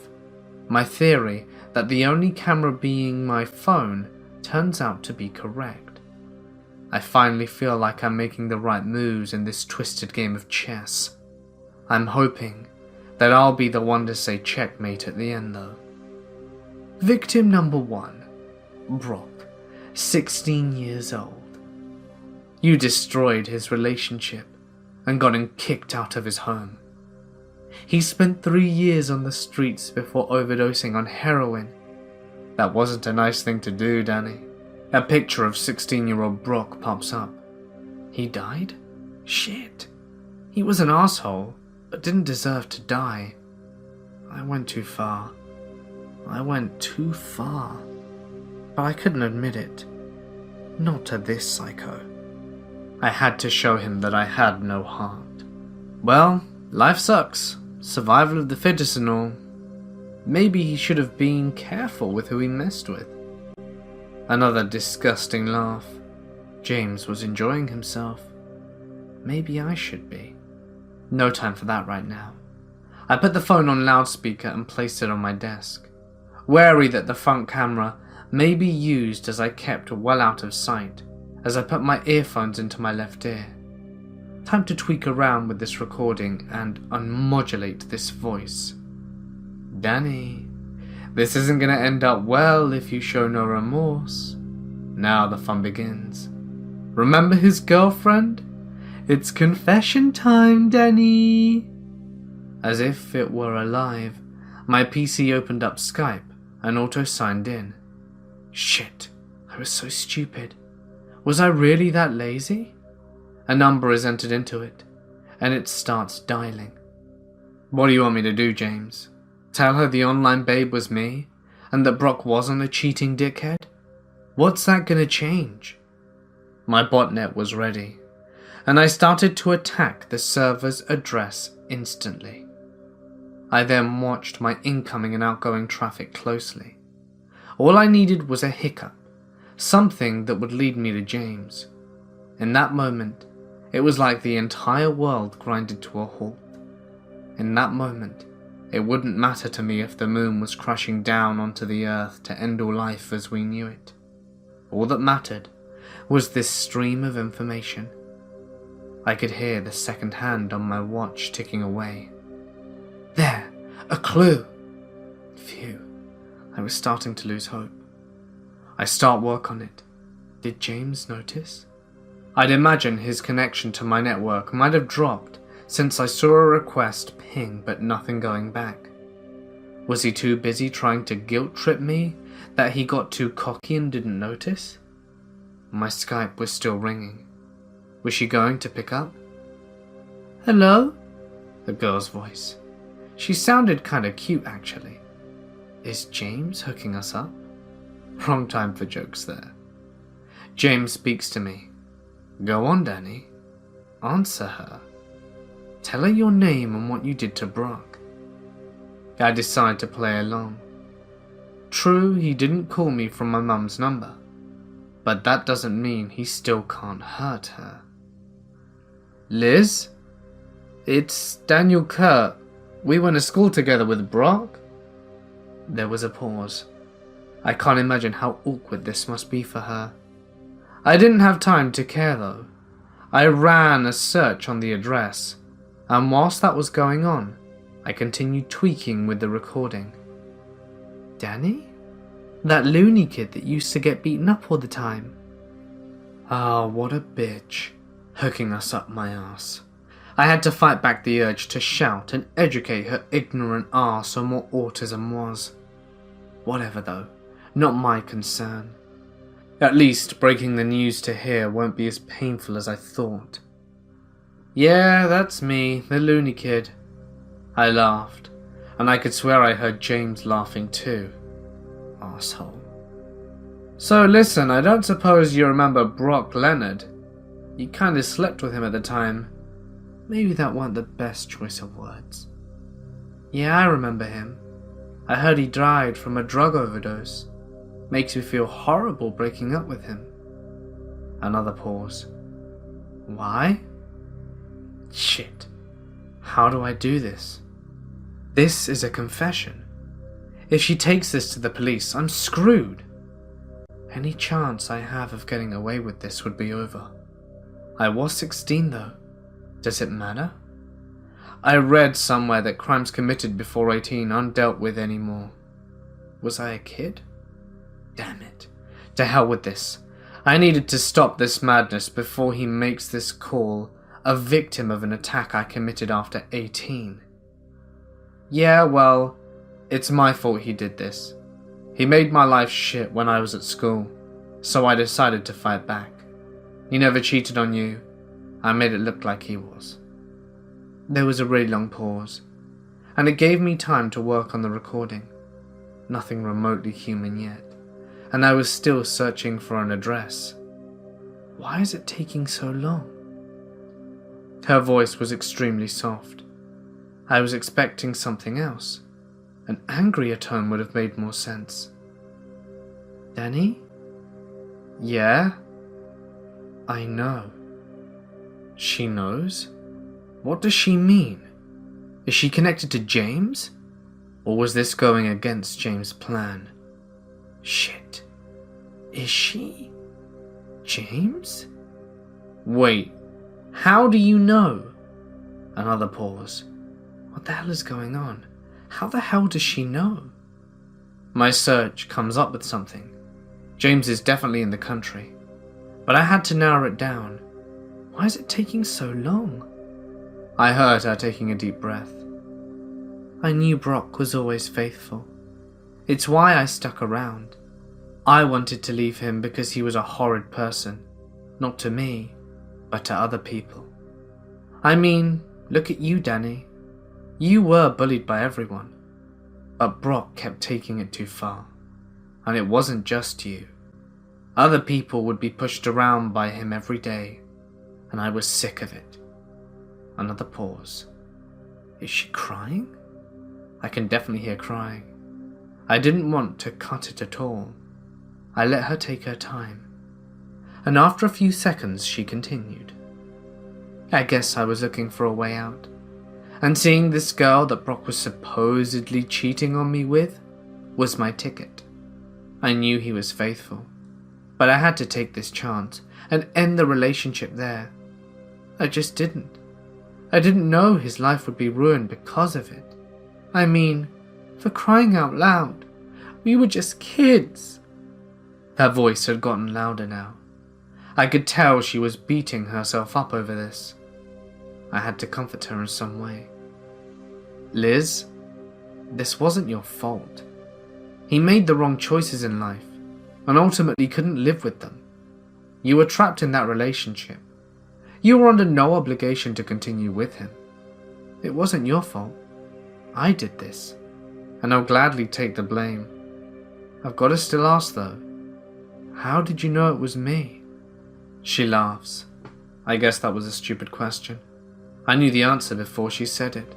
my theory that the only camera being my phone turns out to be correct. I finally feel like I'm making the right moves in this twisted game of chess. I'm hoping that I'll be the one to say checkmate at the end though. Victim number 1, Brock, 16 years old. You destroyed his relationship and got him kicked out of his home. He spent 3 years on the streets before overdosing on heroin. That wasn't a nice thing to do, Danny. A picture of 16-year-old Brock pops up. He died? Shit. He was an asshole, but didn't deserve to die. I went too far. I went too far. But I couldn't admit it. Not to this psycho. I had to show him that I had no heart. Well, life sucks. Survival of the fittest and all. Maybe he should have been careful with who he messed with. Another disgusting laugh. James was enjoying himself. Maybe I should be. No time for that right now. I put the phone on loudspeaker and placed it on my desk, wary that the front camera may be used as I kept well out of sight as I put my earphones into my left ear. Time to tweak around with this recording and unmodulate this voice. Danny, this isn't gonna end up well if you show no remorse. Now the fun begins. Remember his girlfriend? It's confession time, Danny. As if it were alive, my PC opened up Skype and auto-signed in. Shit, I was so stupid. Was I really that lazy? A number is entered into it, and it starts dialing. What do you want me to do, James? Tell her the online babe was me, and that Brock wasn't a cheating dickhead? What's that gonna change? My botnet was ready, and I started to attack the server's address instantly. I then watched my incoming and outgoing traffic closely. All I needed was a hiccup, something that would lead me to James. In that moment, it was like the entire world grinded to a halt. In that moment, it wouldn't matter to me if the moon was crashing down onto the earth to end all life as we knew it. All that mattered was this stream of information. I could hear the second hand on my watch ticking away. There, a clue! Phew, I was starting to lose hope. I start work on it. Did James notice? I'd imagine his connection to my network might have dropped since I saw a request ping but nothing going back. Was he too busy trying to guilt-trip me that he got too cocky and didn't notice? My Skype was still ringing. Was she going to pick up? "Hello?" The girl's voice. She sounded kinda cute actually. Is James hooking us up? Wrong time for jokes there. James speaks to me. "Go on, Danny. Answer her. Tell her your name and what you did to Brock." I decide to play along. True, he didn't call me from my mum's number, but that doesn't mean he still can't hurt her. "Liz? It's Daniel Kurt. We went to school together with Brock." There was a pause. I can't imagine how awkward this must be for her. I didn't have time to care though. I ran a search on the address, and whilst that was going on, I continued tweaking with the recording. "Danny? That loony kid that used to get beaten up all the time." Ah, what a bitch, hooking us up my ass. I had to fight back the urge to shout and educate her ignorant ass on what autism was. Whatever though, not my concern. At least breaking the news to her won't be as painful as I thought. "Yeah, that's me, the loony kid." I laughed, and I could swear I heard James laughing too. Asshole. "So listen, I don't suppose you remember Brock Leonard? You kinda slept with him at the time." Maybe that weren't the best choice of words. "Yeah, I remember him. I heard he died from a drug overdose. Makes me feel horrible breaking up with him." Another pause. "Why?" Shit. How do I do this? This is a confession. If she takes this to the police, I'm screwed. Any chance I have of getting away with this would be over. I was 16 though. Does it matter? I read somewhere that crimes committed before 18 aren't dealt with anymore. Was I a kid? Damn it. To hell with this. I needed to stop this madness before he makes this call, a victim of an attack I committed after 18. Yeah, well, it's my fault he did this. He made my life shit when I was at school, so I decided to fight back. He never cheated on you. I made it look like he was. There was a really long pause, and it gave me time to work on the recording. Nothing remotely human yet, and I was still searching for an address. Why is it taking so long? Her voice was extremely soft. I was expecting something else. An angrier tone would have made more sense. Danny? Yeah? I know. She knows? What does she mean? Is she connected to James? Or was this going against James' plan? Shit. Is she? James? Wait, how do you know? Another pause. What the hell is going on? How the hell does she know? My search comes up with something. James is definitely in the country. But I had to narrow it down. Why is it taking so long? I heard her taking a deep breath. I knew Brock was always faithful. It's why I stuck around. I wanted to leave him because he was a horrid person. Not to me, but to other people. I mean, look at you, Danny. You were bullied by everyone. But Brock kept taking it too far. And it wasn't just you. Other people would be pushed around by him every day. And I was sick of it. Another pause. Is she crying? I can definitely hear crying. I didn't want to cut it at all. I let her take her time. And after a few seconds she continued. I guess I was looking for a way out. And seeing this girl that Brock was supposedly cheating on me with was my ticket. I knew he was faithful. But I had to take this chance and end the relationship there. I just didn't. I didn't know his life would be ruined because of it. I mean, for crying out loud, we were just kids. Her voice had gotten louder now. I could tell she was beating herself up over this. I had to comfort her in some way. Liz, this wasn't your fault. He made the wrong choices in life and ultimately couldn't live with them. You were trapped in that relationship. You were under no obligation to continue with him. It wasn't your fault. I did this, and I'll gladly take the blame. I've got to still ask though, how did you know it was me? She laughs. I guess that was a stupid question. I knew the answer before she said it.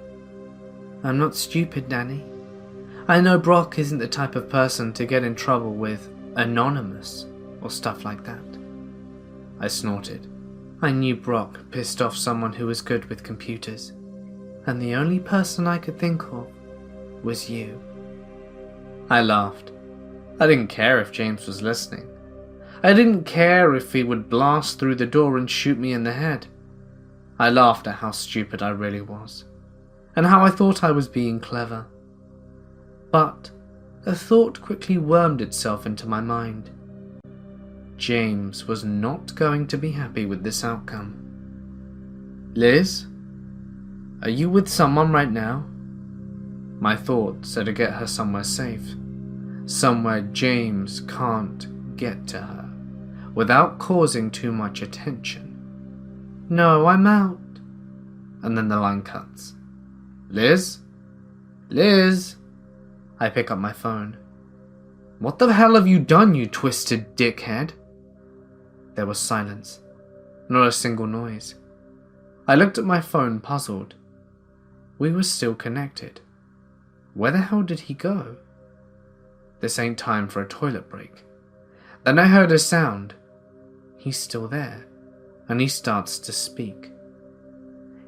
I'm not stupid, Danny. I know Brock isn't the type of person to get in trouble with Anonymous or stuff like that. I snorted. I knew Brock pissed off someone who was good with computers, and the only person I could think of was you. I laughed. I didn't care if James was listening. I didn't care if he would blast through the door and shoot me in the head. I laughed at how stupid I really was, and how I thought I was being clever. But a thought quickly wormed itself into my mind. James was not going to be happy with this outcome. Liz, are you with someone right now? My thought said to get her somewhere safe, somewhere James can't get to her, without causing too much attention. No, I'm out. And then the line cuts. Liz? Liz? I pick up my phone. What the hell have you done, you twisted dickhead? There was silence. Not a single noise. I looked at my phone, puzzled. We were still connected. Where the hell did he go? This ain't time for a toilet break. Then I heard a sound. He's still there, and he starts to speak.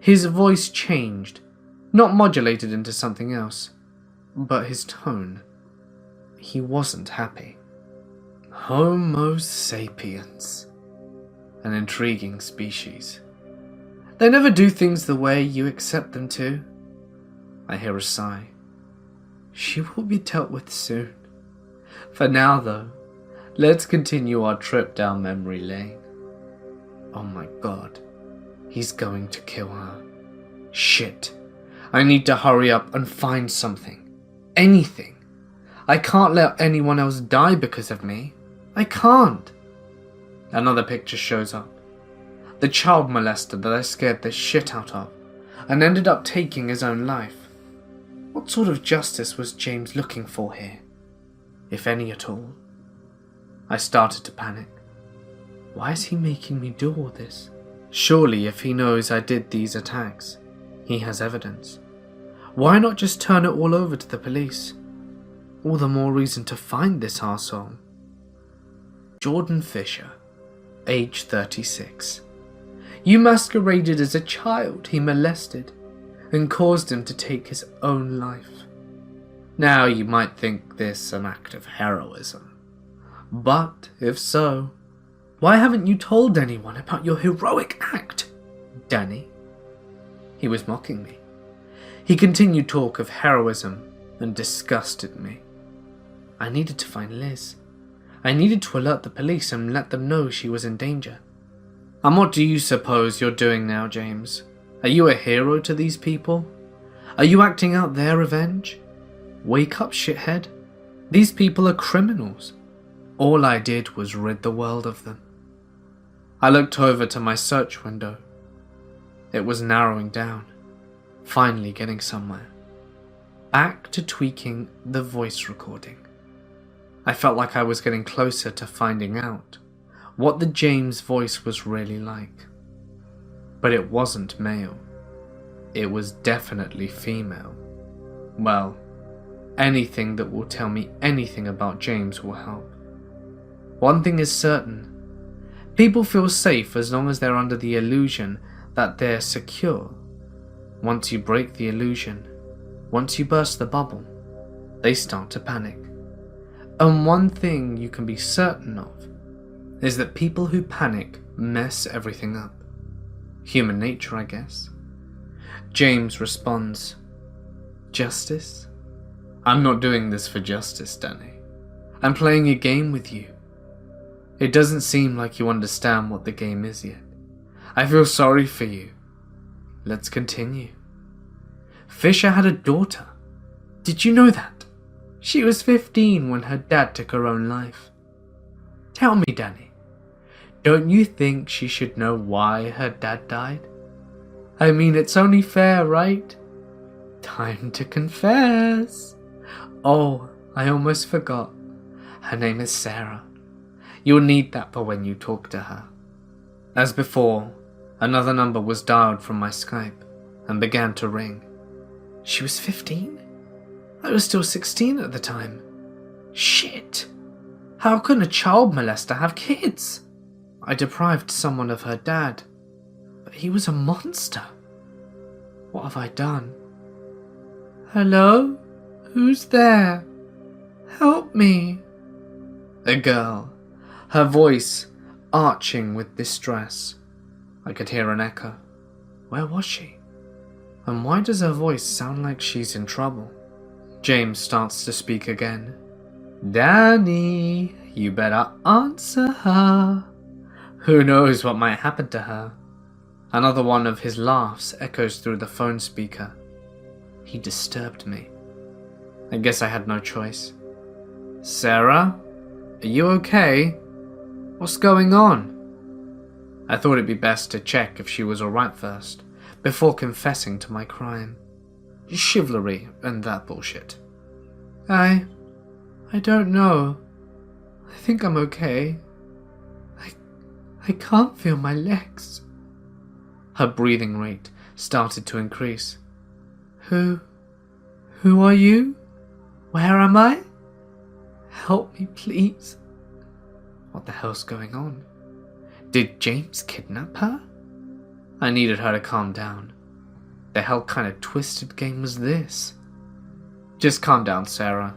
His voice changed, not modulated into something else, but his tone. He wasn't happy. Homo sapiens. An intriguing species. They never do things the way you accept them to. I hear a sigh. She will be dealt with soon. For now, though, let's continue our trip down memory lane. Oh my god, he's going to kill her. Shit, I need to hurry up and find something. Anything. I can't let anyone else die because of me. I can't. Another picture shows up. The child molester that I scared the shit out of and ended up taking his own life. What sort of justice was James looking for here? If any at all. I started to panic. Why is he making me do all this? Surely if he knows I did these attacks, he has evidence. Why not just turn it all over to the police? All the more reason to find this arsehole. Jordan Fisher, age 36. You masqueraded as a child he molested and caused him to take his own life. Now you might think this an act of heroism. But if so, why haven't you told anyone about your heroic act, Danny? He was mocking me. He continued talk of heroism and disgusted me. I needed to find Liz. I needed to alert the police and let them know she was in danger. And what do you suppose you're doing now, James? Are you a hero to these people? Are you acting out their revenge? Wake up, shithead. These people are criminals. All I did was rid the world of them. I looked over to my search window. It was narrowing down, finally getting somewhere. Back to tweaking the voice recording. I felt like I was getting closer to finding out what the James voice was really like. But it wasn't male. It was definitely female. Well, anything that will tell me anything about James will help. One thing is certain. People feel safe as long as they're under the illusion that they're secure. Once you break the illusion, once you burst the bubble, they start to panic. And one thing you can be certain of is that people who panic mess everything up. Human nature, I guess. James responds, Justice? I'm not doing this for justice, Danny. I'm playing a game with you. It doesn't seem like you understand what the game is yet. I feel sorry for you. Let's continue. Fisher had a daughter. Did you know that? She was 15 when her dad took her own life. Tell me, Danny, don't you think she should know why her dad died? I mean, it's only fair, right? Time to confess. Oh, I almost forgot. Her name is Sarah. You'll need that for when you talk to her. As before, another number was dialed from my Skype and began to ring. She was 15? I was still 16 at the time. Shit! How can a child molester have kids? I deprived someone of her dad, but he was a monster. What have I done? Hello? Who's there? Help me. A girl, her voice arching with distress. I could hear an echo. Where was she? And why does her voice sound like she's in trouble? James starts to speak again. Danny, you better answer her. Who knows what might happen to her? Another one of his laughs echoes through the phone speaker. He disturbed me. I guess I had no choice. Sarah, are you okay? What's going on? I thought it'd be best to check if she was alright first, before confessing to my crime. Chivalry and that bullshit. I don't know. I think I'm okay. I can't feel my legs. Her breathing rate started to increase. Who are you? Where am I? Help me, please. What the hell's going on? Did James kidnap her? I needed her to calm down. The hell kind of twisted game was this? Just calm down, Sarah.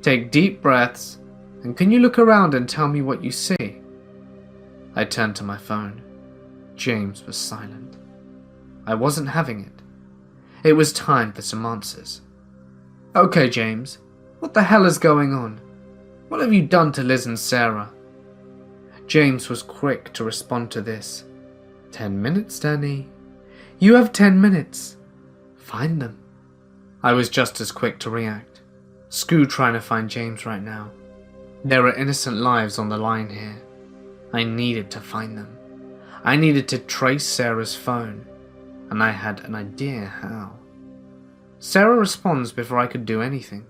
Take deep breaths, and can you look around and tell me what you see? I turned to my phone. James was silent. I wasn't having it. It was time for some answers. Okay, James, what the hell is going on? What have you done to Liz and Sarah? James was quick to respond to this. 10 minutes, Danny. You have 10 minutes. Find them. I was just as quick to react. Screw trying to find James right now. There are innocent lives on the line here. I needed to find them. I needed to trace Sarah's phone, and I had an idea how. Sarah responds before I could do anything.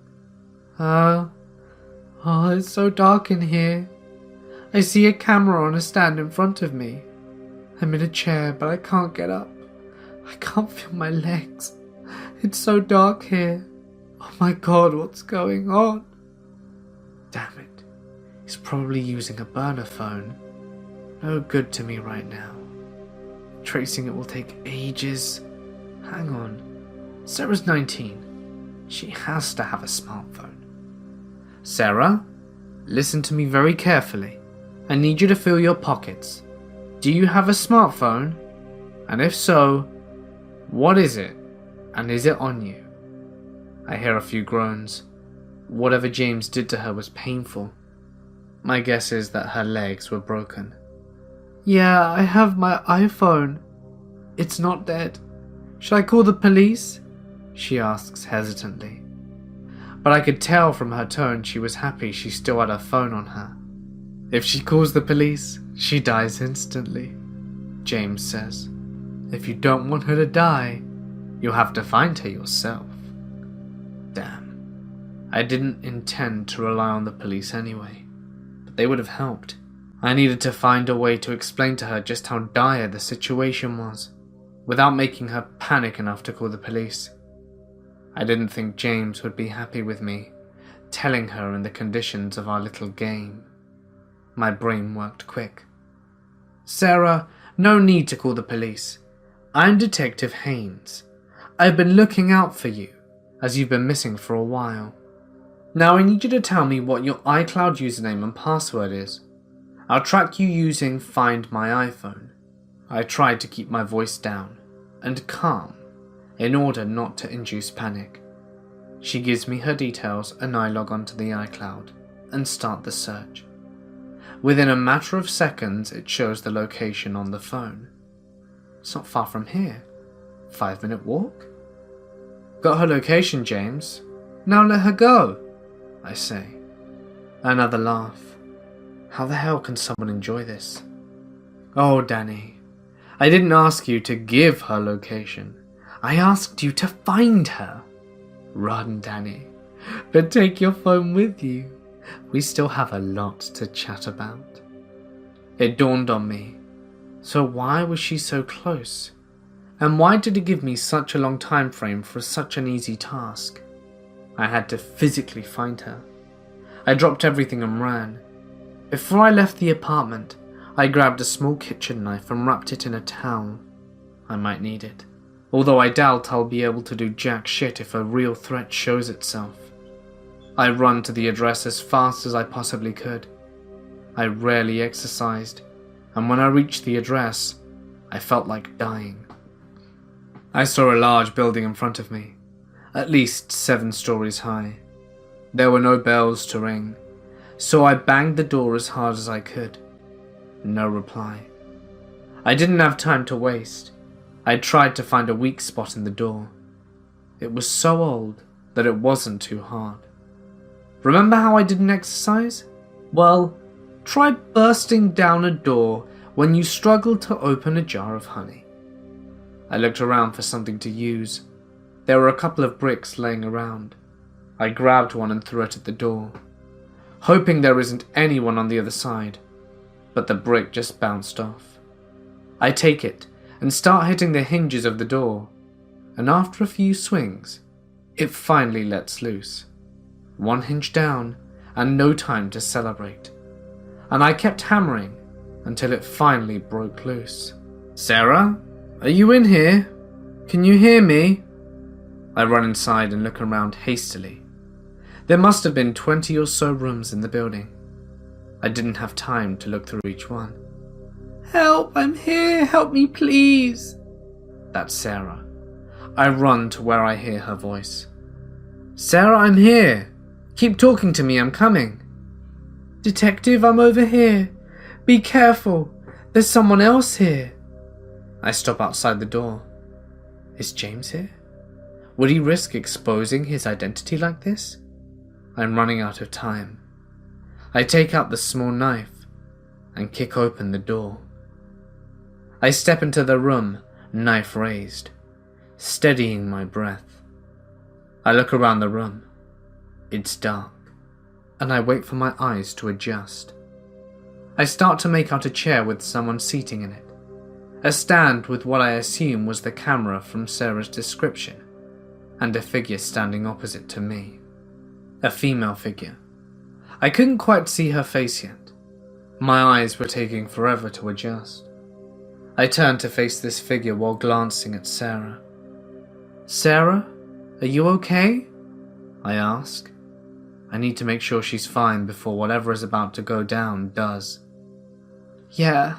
It's so dark in here. I see a camera on a stand in front of me. I'm in a chair, but I can't get up. I can't feel my legs. It's so dark here. Oh my god, what's going on? Damn it. He's probably using a burner phone. No good to me right now. Tracing it will take ages. Hang on. Sarah's 19. She has to have a smartphone. Sarah, listen to me very carefully. I need you to fill your pockets. Do you have a smartphone? And if so, what is it? And is it on you? I hear a few groans. Whatever James did to her was painful. My guess is that her legs were broken. Yeah, I have my iPhone. It's not dead. Should I call the police? She asks hesitantly. But I could tell from her tone she was happy she still had her phone on her. If she calls the police, she dies instantly, James says. If you don't want her to die, you'll have to find her yourself. Damn. I didn't intend to rely on the police anyway, but they would have helped. I needed to find a way to explain to her just how dire the situation was, without making her panic enough to call the police. I didn't think James would be happy with me, telling her in the conditions of our little game. My brain worked quick. Sarah, no need to call the police. I'm Detective Haynes. I've been looking out for you, as you've been missing for a while. Now I need you to tell me what your iCloud username and password is. I'll track you using Find My iPhone. I tried to keep my voice down and calm in order not to induce panic. She gives me her details and I log onto the iCloud and start the search. Within a matter of seconds, it shows the location on the phone. It's not far from here. 5-minute walk? Got her location, James. Now let her go, I say. Another laugh. How the hell can someone enjoy this? Oh, Danny. I didn't ask you to give her location. I asked you to find her. Run, Danny. But take your phone with you. We still have a lot to chat about. It dawned on me. So why was she so close? And why did it give me such a long time frame for such an easy task? I had to physically find her. I dropped everything and ran. Before I left the apartment, I grabbed a small kitchen knife and wrapped it in a towel. I might need it, although I doubt I'll be able to do jack shit if a real threat shows itself. I run to the address as fast as I possibly could. I rarely exercised, and when I reached the address, I felt like dying. I saw a large building in front of me, at least 7 stories high. There were no bells to ring, so I banged the door as hard as I could. No reply. I didn't have time to waste. I tried to find a weak spot in the door. It was so old that it wasn't too hard. Remember how I didn't exercise? Well, try bursting down a door when you struggle to open a jar of honey. I looked around for something to use. There were a couple of bricks laying around. I grabbed one and threw it at the door, hoping there isn't anyone on the other side, but the brick just bounced off. I take it and start hitting the hinges of the door, and after a few swings, it finally lets loose. 1 hinge down, and no time to celebrate. And I kept hammering until it finally broke loose. Sarah, are you in here? Can you hear me? I run inside and look around hastily. There must have been 20 or so rooms in the building. I didn't have time to look through each one. Help, I'm here, help me please. That's Sarah. I run to where I hear her voice. Sarah, I'm here. Keep talking to me, I'm coming. Detective, I'm over here. Be careful, there's someone else here. I stop outside the door. Is James here? Would he risk exposing his identity like this? I'm running out of time. I take out the small knife and kick open the door. I step into the room, knife raised, steadying my breath. I look around the room. It's dark, and I wait for my eyes to adjust. I start to make out a chair with someone seating in it, a stand with what I assume was the camera from Sarah's description, and a figure standing opposite to me. A female figure. I couldn't quite see her face yet. My eyes were taking forever to adjust. I turn to face this figure while glancing at Sarah. Sarah, are you okay? I ask. I need to make sure she's fine before whatever is about to go down does. Yeah,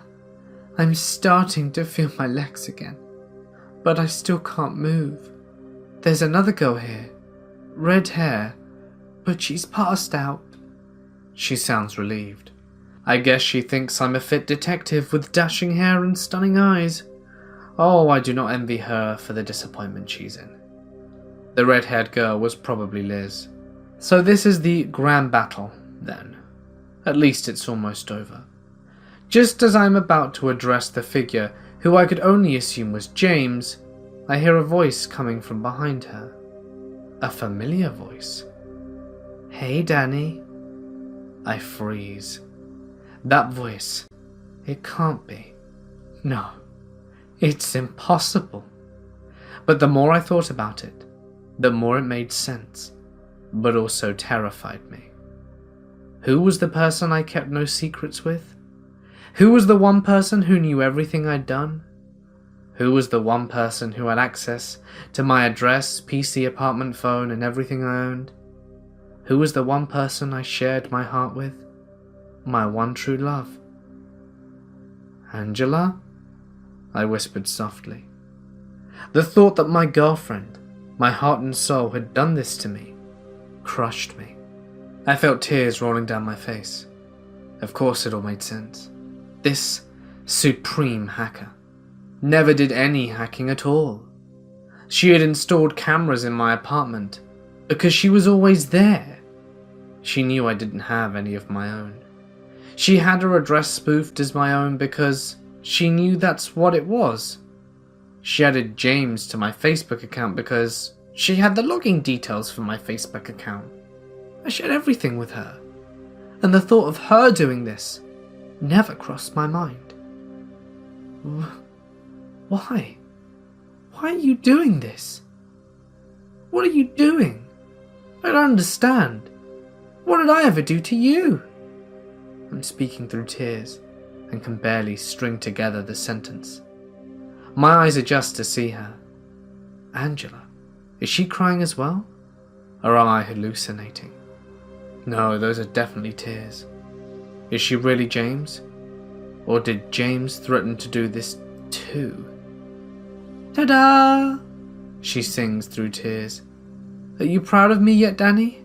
I'm starting to feel my legs again, but I still can't move. There's another girl here, red hair, but she's passed out. She sounds relieved. I guess she thinks I'm a fit detective with dashing hair and stunning eyes. Oh, I do not envy her for the disappointment she's in. The red-haired girl was probably Liz. So this is the grand battle, then. At least it's almost over. Just as I'm about to address the figure, who I could only assume was James, I hear a voice coming from behind her. A familiar voice. Hey, Danny. I freeze. That voice. It can't be. No. It's impossible. But the more I thought about it, the more it made sense, but also terrified me. Who was the person I kept no secrets with? Who was the one person who knew everything I'd done? Who was the one person who had access to my address, PC, apartment phone, and everything I owned? Who was the one person I shared my heart with? My one true love. Angela? I whispered softly. The thought that my girlfriend, my heart and soul, had done this to me crushed me. I felt tears rolling down my face. Of course it all made sense. This supreme hacker never did any hacking at all. She had installed cameras in my apartment because she was always there. She knew I didn't have any of my own. She had her address spoofed as my own because she knew that's what it was. She added James to my Facebook account because she had the login details for my Facebook account. I shared everything with her, and the thought of her doing this never crossed my mind. Why? Why are you doing this? What are you doing? I don't understand. What did I ever do to you? I'm speaking through tears and can barely string together the sentence. My eyes adjust to see her. Angela, is she crying as well? Or am I hallucinating? No, those are definitely tears. Is she really James? Or did James threaten to do this too? Ta-da! She sings through tears. Are you proud of me yet, Danny?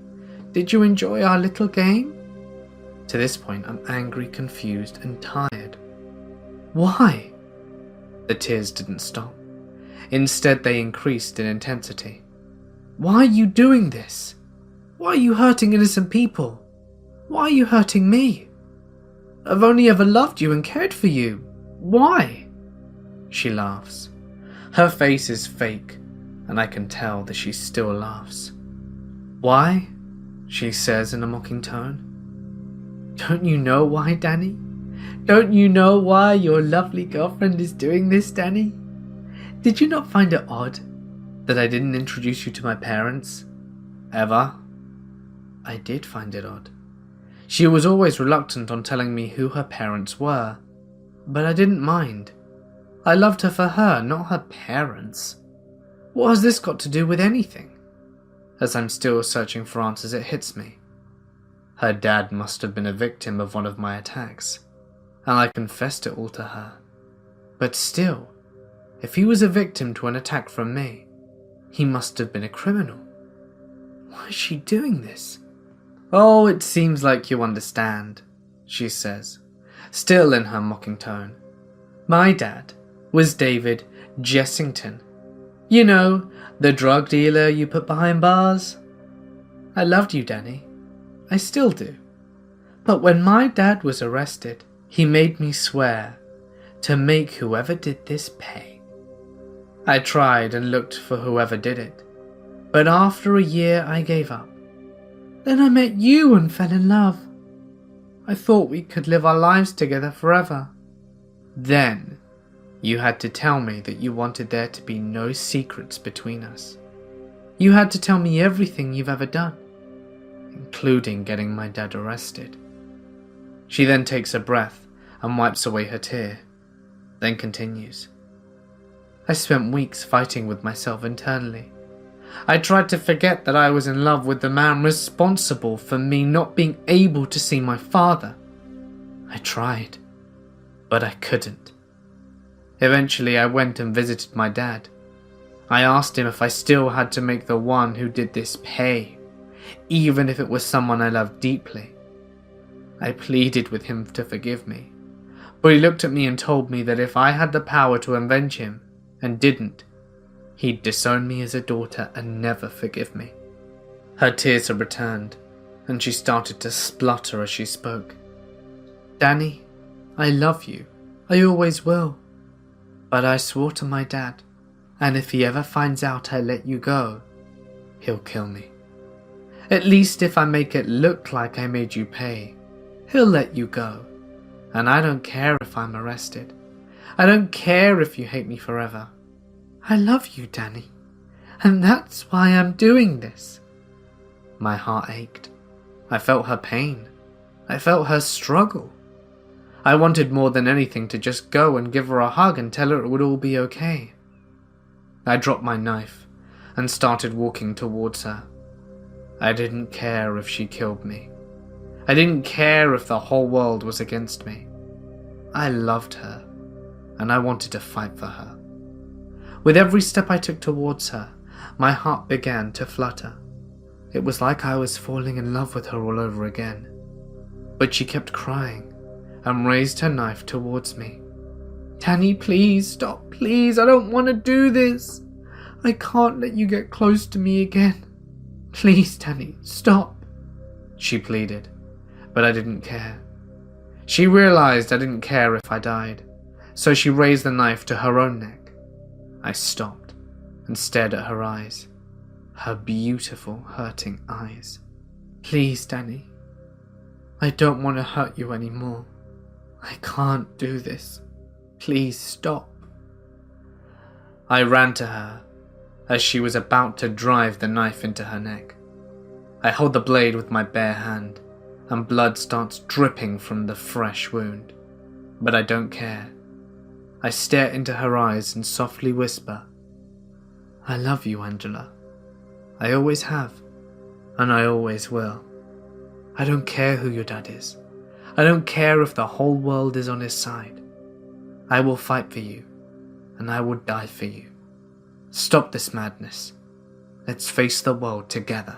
Did you enjoy our little game? To this point, I'm angry, confused, and tired. Why? The tears didn't stop. Instead, they increased in intensity. Why are you doing this? Why are you hurting innocent people? Why are you hurting me? I've only ever loved you and cared for you. Why? She laughs. Her face is fake, and I can tell that she still laughs. Why? She says in a mocking tone. Don't you know why, Danny? Don't you know why your lovely girlfriend is doing this, Danny? Did you not find it odd that I didn't introduce you to my parents? Ever? I did find it odd. She was always reluctant on telling me who her parents were, but I didn't mind. I loved her for her, not her parents. What has this got to do with anything? As I'm still searching for answers, it hits me. Her dad must have been a victim of one of my attacks, and I confessed it all to her. But still, if he was a victim to an attack from me, he must have been a criminal. Why is she doing this? Oh, it seems like you understand, she says, still in her mocking tone. My dad was David Jessington. You know, the drug dealer you put behind bars? I loved you, Danny. I still do. But when my dad was arrested, he made me swear to make whoever did this pay. I tried and looked for whoever did it, but after a year I gave up. Then I met you and fell in love. I thought we could live our lives together forever. Then you had to tell me that you wanted there to be no secrets between us. You had to tell me everything you've ever done, including getting my dad arrested. She then takes a breath and wipes away her tear, then continues. I spent weeks fighting with myself internally. I tried to forget that I was in love with the man responsible for me not being able to see my father. I tried, but I couldn't. Eventually, I went and visited my dad. I asked him if I still had to make the one who did this pay, even if it was someone I loved deeply. I pleaded with him to forgive me, but he looked at me and told me that if I had the power to avenge him, and didn't, he'd disown me as a daughter and never forgive me. Her tears had returned, and she started to splutter as she spoke. Danny, I love you. I always will. But I swore to my dad, and if he ever finds out I let you go, he'll kill me. At least if I make it look like I made you pay, he'll let you go. And I don't care if I'm arrested. I don't care if you hate me forever. I love you, Danny, and that's why I'm doing this. My heart ached. I felt her pain. I felt her struggle. I wanted more than anything to just go and give her a hug and tell her it would all be okay. I dropped my knife and started walking towards her. I didn't care if she killed me. I didn't care if the whole world was against me. I loved her, and I wanted to fight for her. With every step I took towards her, my heart began to flutter. It was like I was falling in love with her all over again. but she kept crying and raised her knife towards me. "Danny, please, stop, please, I don't want to do this. I can't let you get close to me again. Please, Danny, stop," she pleaded, but I didn't care. She realized I didn't care if I died, so she raised the knife to her own neck. I stopped and stared at her eyes, her beautiful, hurting eyes. "Please, Danny, I don't want to hurt you anymore. I can't do this. Please stop." I ran to her as she was about to drive the knife into her neck. I hold the blade with my bare hand, and blood starts dripping from the fresh wound. But I don't care. I stare into her eyes and softly whisper, "I love you, Angela. I always have, and I always will. I don't care who your dad is. I don't care if the whole world is on his side. I will fight for you, and I will die for you. Stop this madness. Let's face the world together."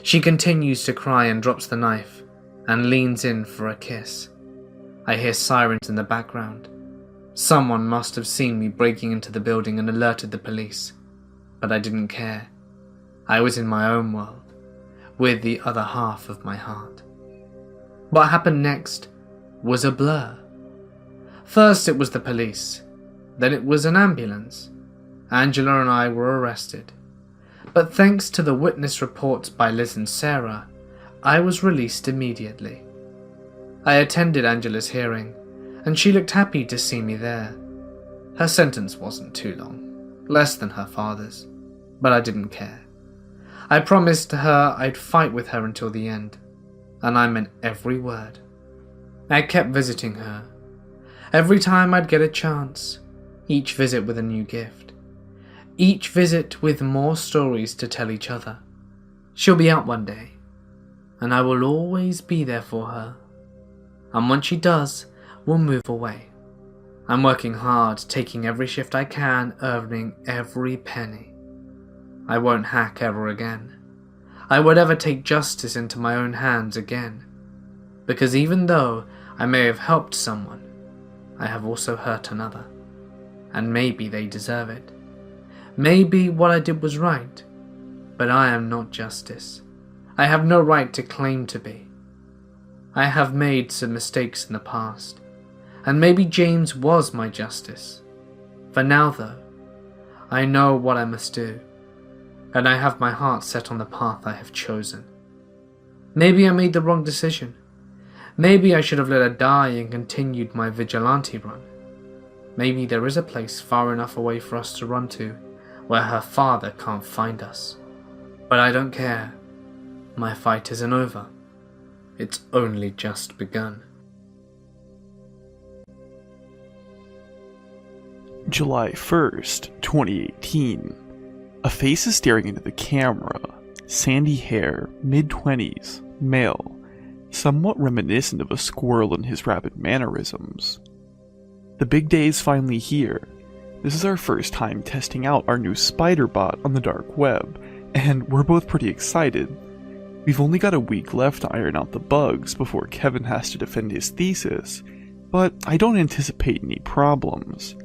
She continues to cry and drops the knife and leans in for a kiss. I hear sirens in the background. Someone must have seen me breaking into the building and alerted the police, but I didn't care. I was in my own world, with the other half of my heart. What happened next was a blur. First it was the police, then it was an ambulance. Angela and I were arrested. But thanks to the witness reports by Liz and Sarah, I was released immediately. I attended Angela's hearing, and she looked happy to see me there. Her sentence wasn't too long, less than her father's, but I didn't care. I promised her I'd fight with her until the end, and I meant every word. I kept visiting her. Every time I'd get a chance, each visit with a new gift. Each visit with more stories to tell each other. She'll be out one day, and I will always be there for her. And once she does, we'll move away. I'm working hard, taking every shift I can, earning every penny. I won't hack ever again. I would ever take justice into my own hands again. Because even though I may have helped someone, I have also hurt another. And maybe they deserve it. Maybe what I did was right, but I am not justice. I have no right to claim to be. I have made some mistakes in the past, and maybe James was my justice. For now though, I know what I must do, and I have my heart set on the path I have chosen. Maybe I made the wrong decision. Maybe I should have let her die and continued my vigilante run. Maybe there is a place far enough away for us to run to, where her father can't find us. But I don't care. My fight isn't over. It's only just begun. July 1st, 2018. A face is staring into the camera. Sandy hair, mid-20s, male, somewhat reminiscent of a squirrel in his rapid mannerisms. The big day is finally here. This is our first time testing out our new spider bot on the dark web, and we're both pretty excited. We've only got a week left to iron out the bugs before Kevin has to defend his thesis, but I don't anticipate any problems.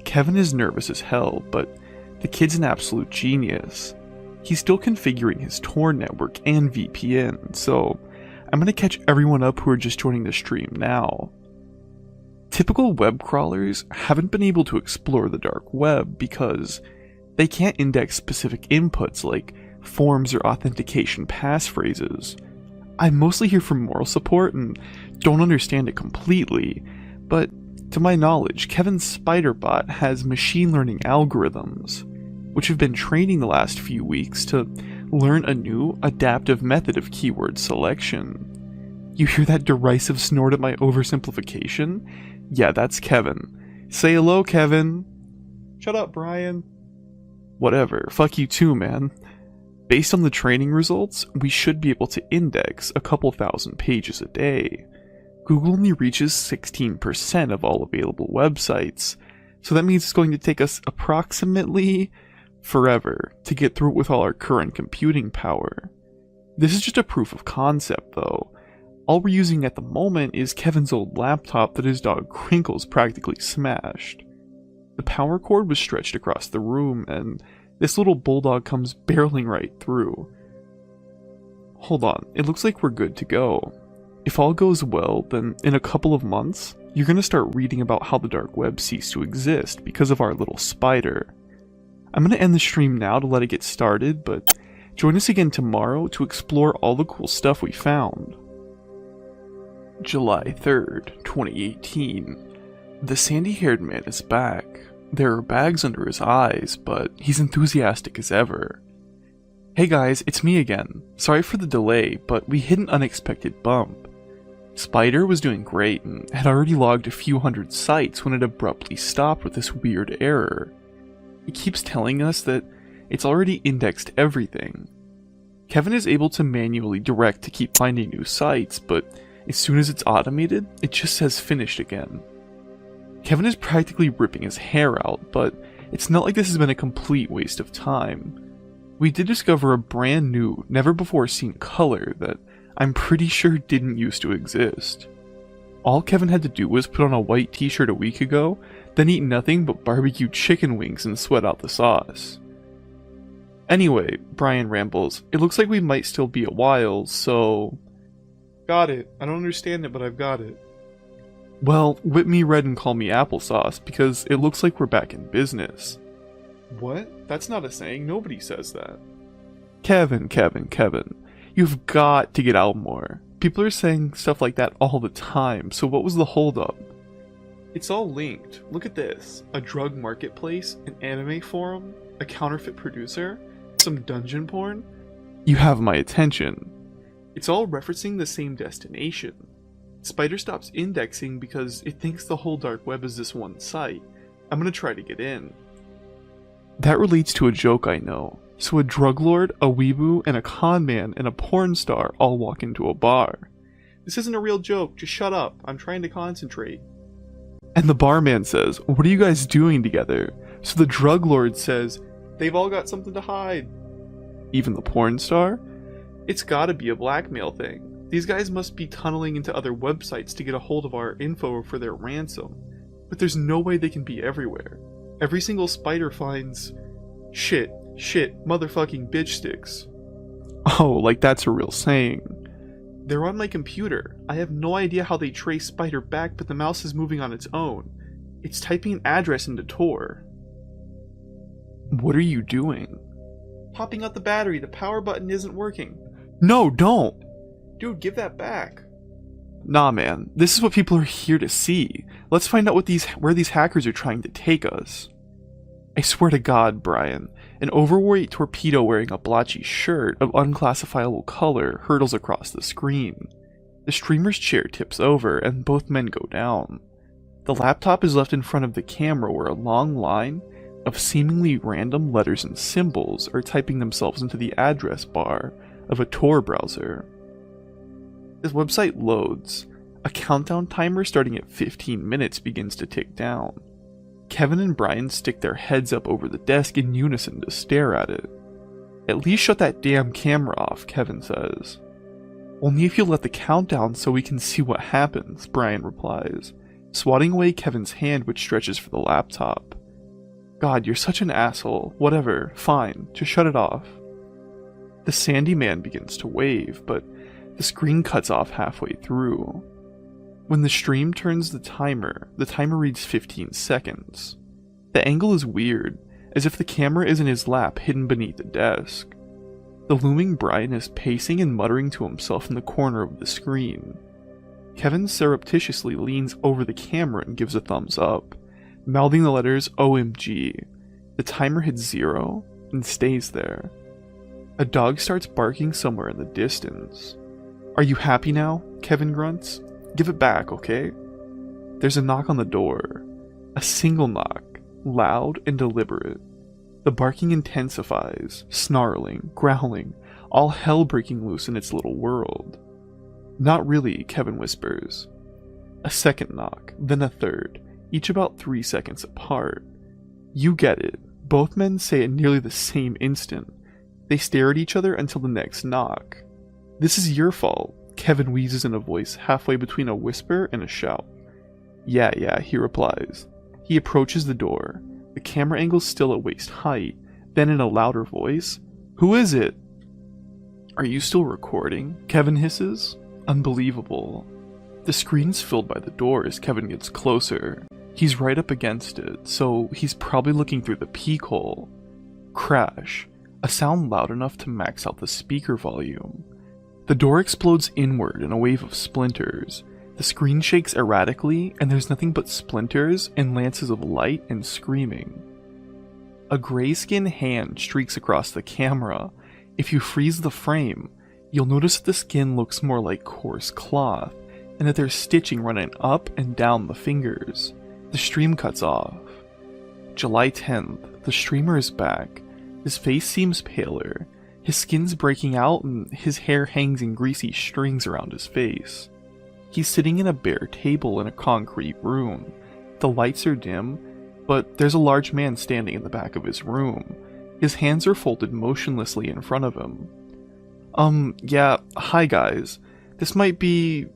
Kevin is nervous as hell, but the kid's an absolute genius. He's still configuring his Tor network and VPN, so I'm gonna catch everyone up who are just joining the stream now. Typical web crawlers haven't been able to explore the dark web because they can't index specific inputs like forms or authentication passphrases. I'm mostly here for moral support and don't understand it completely, but to my knowledge, Kevin's SpiderBot has machine learning algorithms, which have been training the last few weeks to learn a new adaptive method of keyword selection. You hear that derisive snort at my oversimplification? Yeah, that's Kevin. Say hello, Kevin. Shut up, Brian. Whatever, fuck you too, man. Based on the training results, we should be able to index a couple thousand pages a day. Google only reaches 16% of all available websites, so that means it's going to take us approximately forever to get through it with all our current computing power. This is just a proof of concept, though. All we're using at the moment is Kevin's old laptop that his dog Crinkles practically smashed. The power cord was stretched across the room, and this little bulldog comes barreling right through. Hold on, it looks like we're good to go. If all goes well, then in a couple of months, you're gonna start reading about how the dark web ceased to exist because of our little spider. I'm gonna end the stream now to let it get started, but join us again tomorrow to explore all the cool stuff we found. July 3rd, 2018. The sandy-haired man is back. There are bags under his eyes, but he's enthusiastic as ever. Hey guys, it's me again. Sorry for the delay, but we hit an unexpected bump. Spider was doing great and had already logged a few hundred sites when it abruptly stopped with this weird error. It keeps telling us that it's already indexed everything. Kevin is able to manually direct to keep finding new sites, but as soon as it's automated, it just says finished again. Kevin is practically ripping his hair out, but it's not like this has been a complete waste of time. We did discover a brand new, never before seen color that I'm pretty sure didn't used to exist. All Kevin had to do was put on a white t-shirt a week ago, then eat nothing but barbecue chicken wings and sweat out the sauce. Anyway, Brian rambles, it looks like we might still be a while, so... Got it. I don't understand it, but I've got it. Well, whip me red and call me applesauce, because it looks like we're back in business. What? That's not a saying. Nobody says that. Kevin. You've got to get out more. People are saying stuff like that all the time, so what was the holdup? It's all linked. Look at this. A drug marketplace, an anime forum, a counterfeit producer, some dungeon porn. You have my attention. It's all referencing the same destination. Spider stops indexing because it thinks the whole dark web is this one site. I'm gonna try to get in. That relates to a joke I know. So a drug lord, a weeboo, and a con man and a porn star all walk into a bar. This isn't a real joke, just shut up, I'm trying to concentrate. And the barman says, what are you guys doing together? So the drug lord says, they've all got something to hide. Even the porn star? It's gotta be a blackmail thing. These guys must be tunneling into other websites to get a hold of our info for their ransom. But there's no way they can be everywhere. Every single spider finds... Shit, motherfucking bitch sticks. Oh, like that's a real saying. They're on my computer. I have no idea how they trace Spider back, but the mouse is moving on its own. It's typing an address into Tor. What are you doing? Popping out the battery. The power button isn't working. No, don't! Dude, give that back. Nah, man. This is what people are here to see. Let's find out where these hackers are trying to take us. I swear to God, Brian, an overweight torpedo wearing a blotchy shirt of unclassifiable color hurtles across the screen. The streamer's chair tips over and both men go down. The laptop is left in front of the camera where a long line of seemingly random letters and symbols are typing themselves into the address bar of a Tor browser. This website loads. A countdown timer starting at 15 minutes begins to tick down. Kevin and Brian stick their heads up over the desk in unison to stare at it. At least shut that damn camera off, Kevin says. Only if you let the countdown so we can see what happens, Brian replies, swatting away Kevin's hand which stretches for the laptop. God, you're such an asshole. Whatever, fine, just shut it off. The sandy man begins to wave, but the screen cuts off halfway through. When the stream turns the timer reads 15 seconds. The angle is weird, as if the camera is in his lap hidden beneath the desk. The looming Brian is pacing and muttering to himself in the corner of the screen. Kevin surreptitiously leans over the camera and gives a thumbs up, mouthing the letters OMG. The timer hits 0 and stays there. A dog starts barking somewhere in the distance. Are you happy now? Kevin grunts. Give it back, okay? There's a knock on the door. A single knock, loud and deliberate. The barking intensifies, snarling, growling, all hell breaking loose in its little world. Not really, Kevin whispers. A second knock, then a third, each about 3 seconds apart. You get it. Both men say it nearly the same instant. They stare at each other until the next knock. This is your fault. Kevin wheezes in a voice halfway between a whisper and a shout. Yeah, he replies. He approaches the door, the camera angle still at waist height, then in a louder voice, "Who is it?" "Are you still recording?" Kevin hisses. Unbelievable. The screen's filled by the door as Kevin gets closer. He's right up against it, so he's probably looking through the peek hole. Crash. A sound loud enough to max out the speaker volume. The door explodes inward in a wave of splinters. The screen shakes erratically, and there's nothing but splinters and lances of light and screaming. A gray-skinned hand streaks across the camera. If you freeze the frame, you'll notice that the skin looks more like coarse cloth, and that there's stitching running up and down the fingers. The stream cuts off. July 10th, the streamer is back. His face seems paler. His skin's breaking out and his hair hangs in greasy strings around his face. He's sitting in a bare table in a concrete room. The lights are dim, but there's a large man standing in the back of his room. His hands are folded motionlessly in front of him. Yeah, hi guys. This might be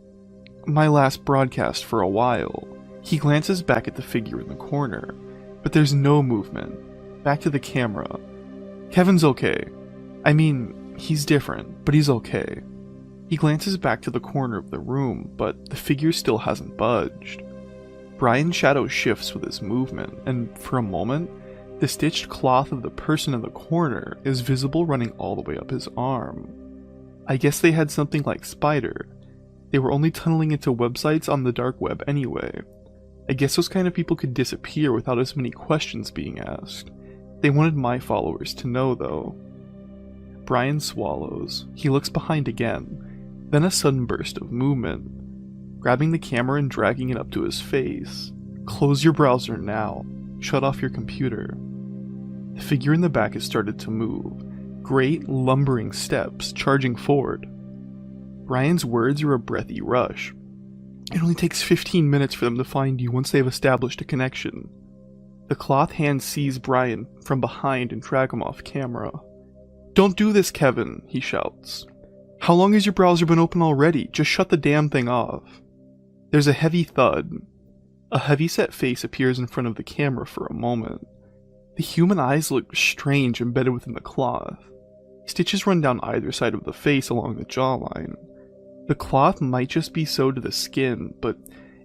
my last broadcast for a while." He glances back at the figure in the corner, but there's no movement. Back to the camera. Kevin's okay. I mean, he's different, but he's okay. He glances back to the corner of the room, but the figure still hasn't budged. Brian's shadow shifts with his movement, and for a moment, the stitched cloth of the person in the corner is visible running all the way up his arm. I guess they had something like Spider. They were only tunneling into websites on the dark web anyway. I guess those kind of people could disappear without as many questions being asked. They wanted my followers to know, though. Brian swallows. He looks behind again. Then a sudden burst of movement. Grabbing the camera and dragging it up to his face. "Close your browser now. Shut off your computer." The figure in the back has started to move. Great, lumbering steps, charging forward. Brian's words are a breathy rush. It only takes 15 minutes for them to find you once they've established a connection. The cloth hand seize Brian from behind and drag him off camera. "Don't do this, Kevin," he shouts. "How long has your browser been open already? Just shut the damn thing off." There's a heavy thud. A heavy-set face appears in front of the camera for a moment. The human eyes look strange embedded within the cloth. Stitches run down either side of the face along the jawline. The cloth might just be sewed to the skin, but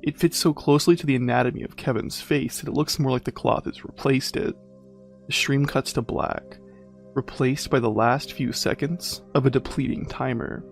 it fits so closely to the anatomy of Kevin's face that it looks more like the cloth has replaced it. The stream cuts to black, replaced by the last few seconds of a depleting timer.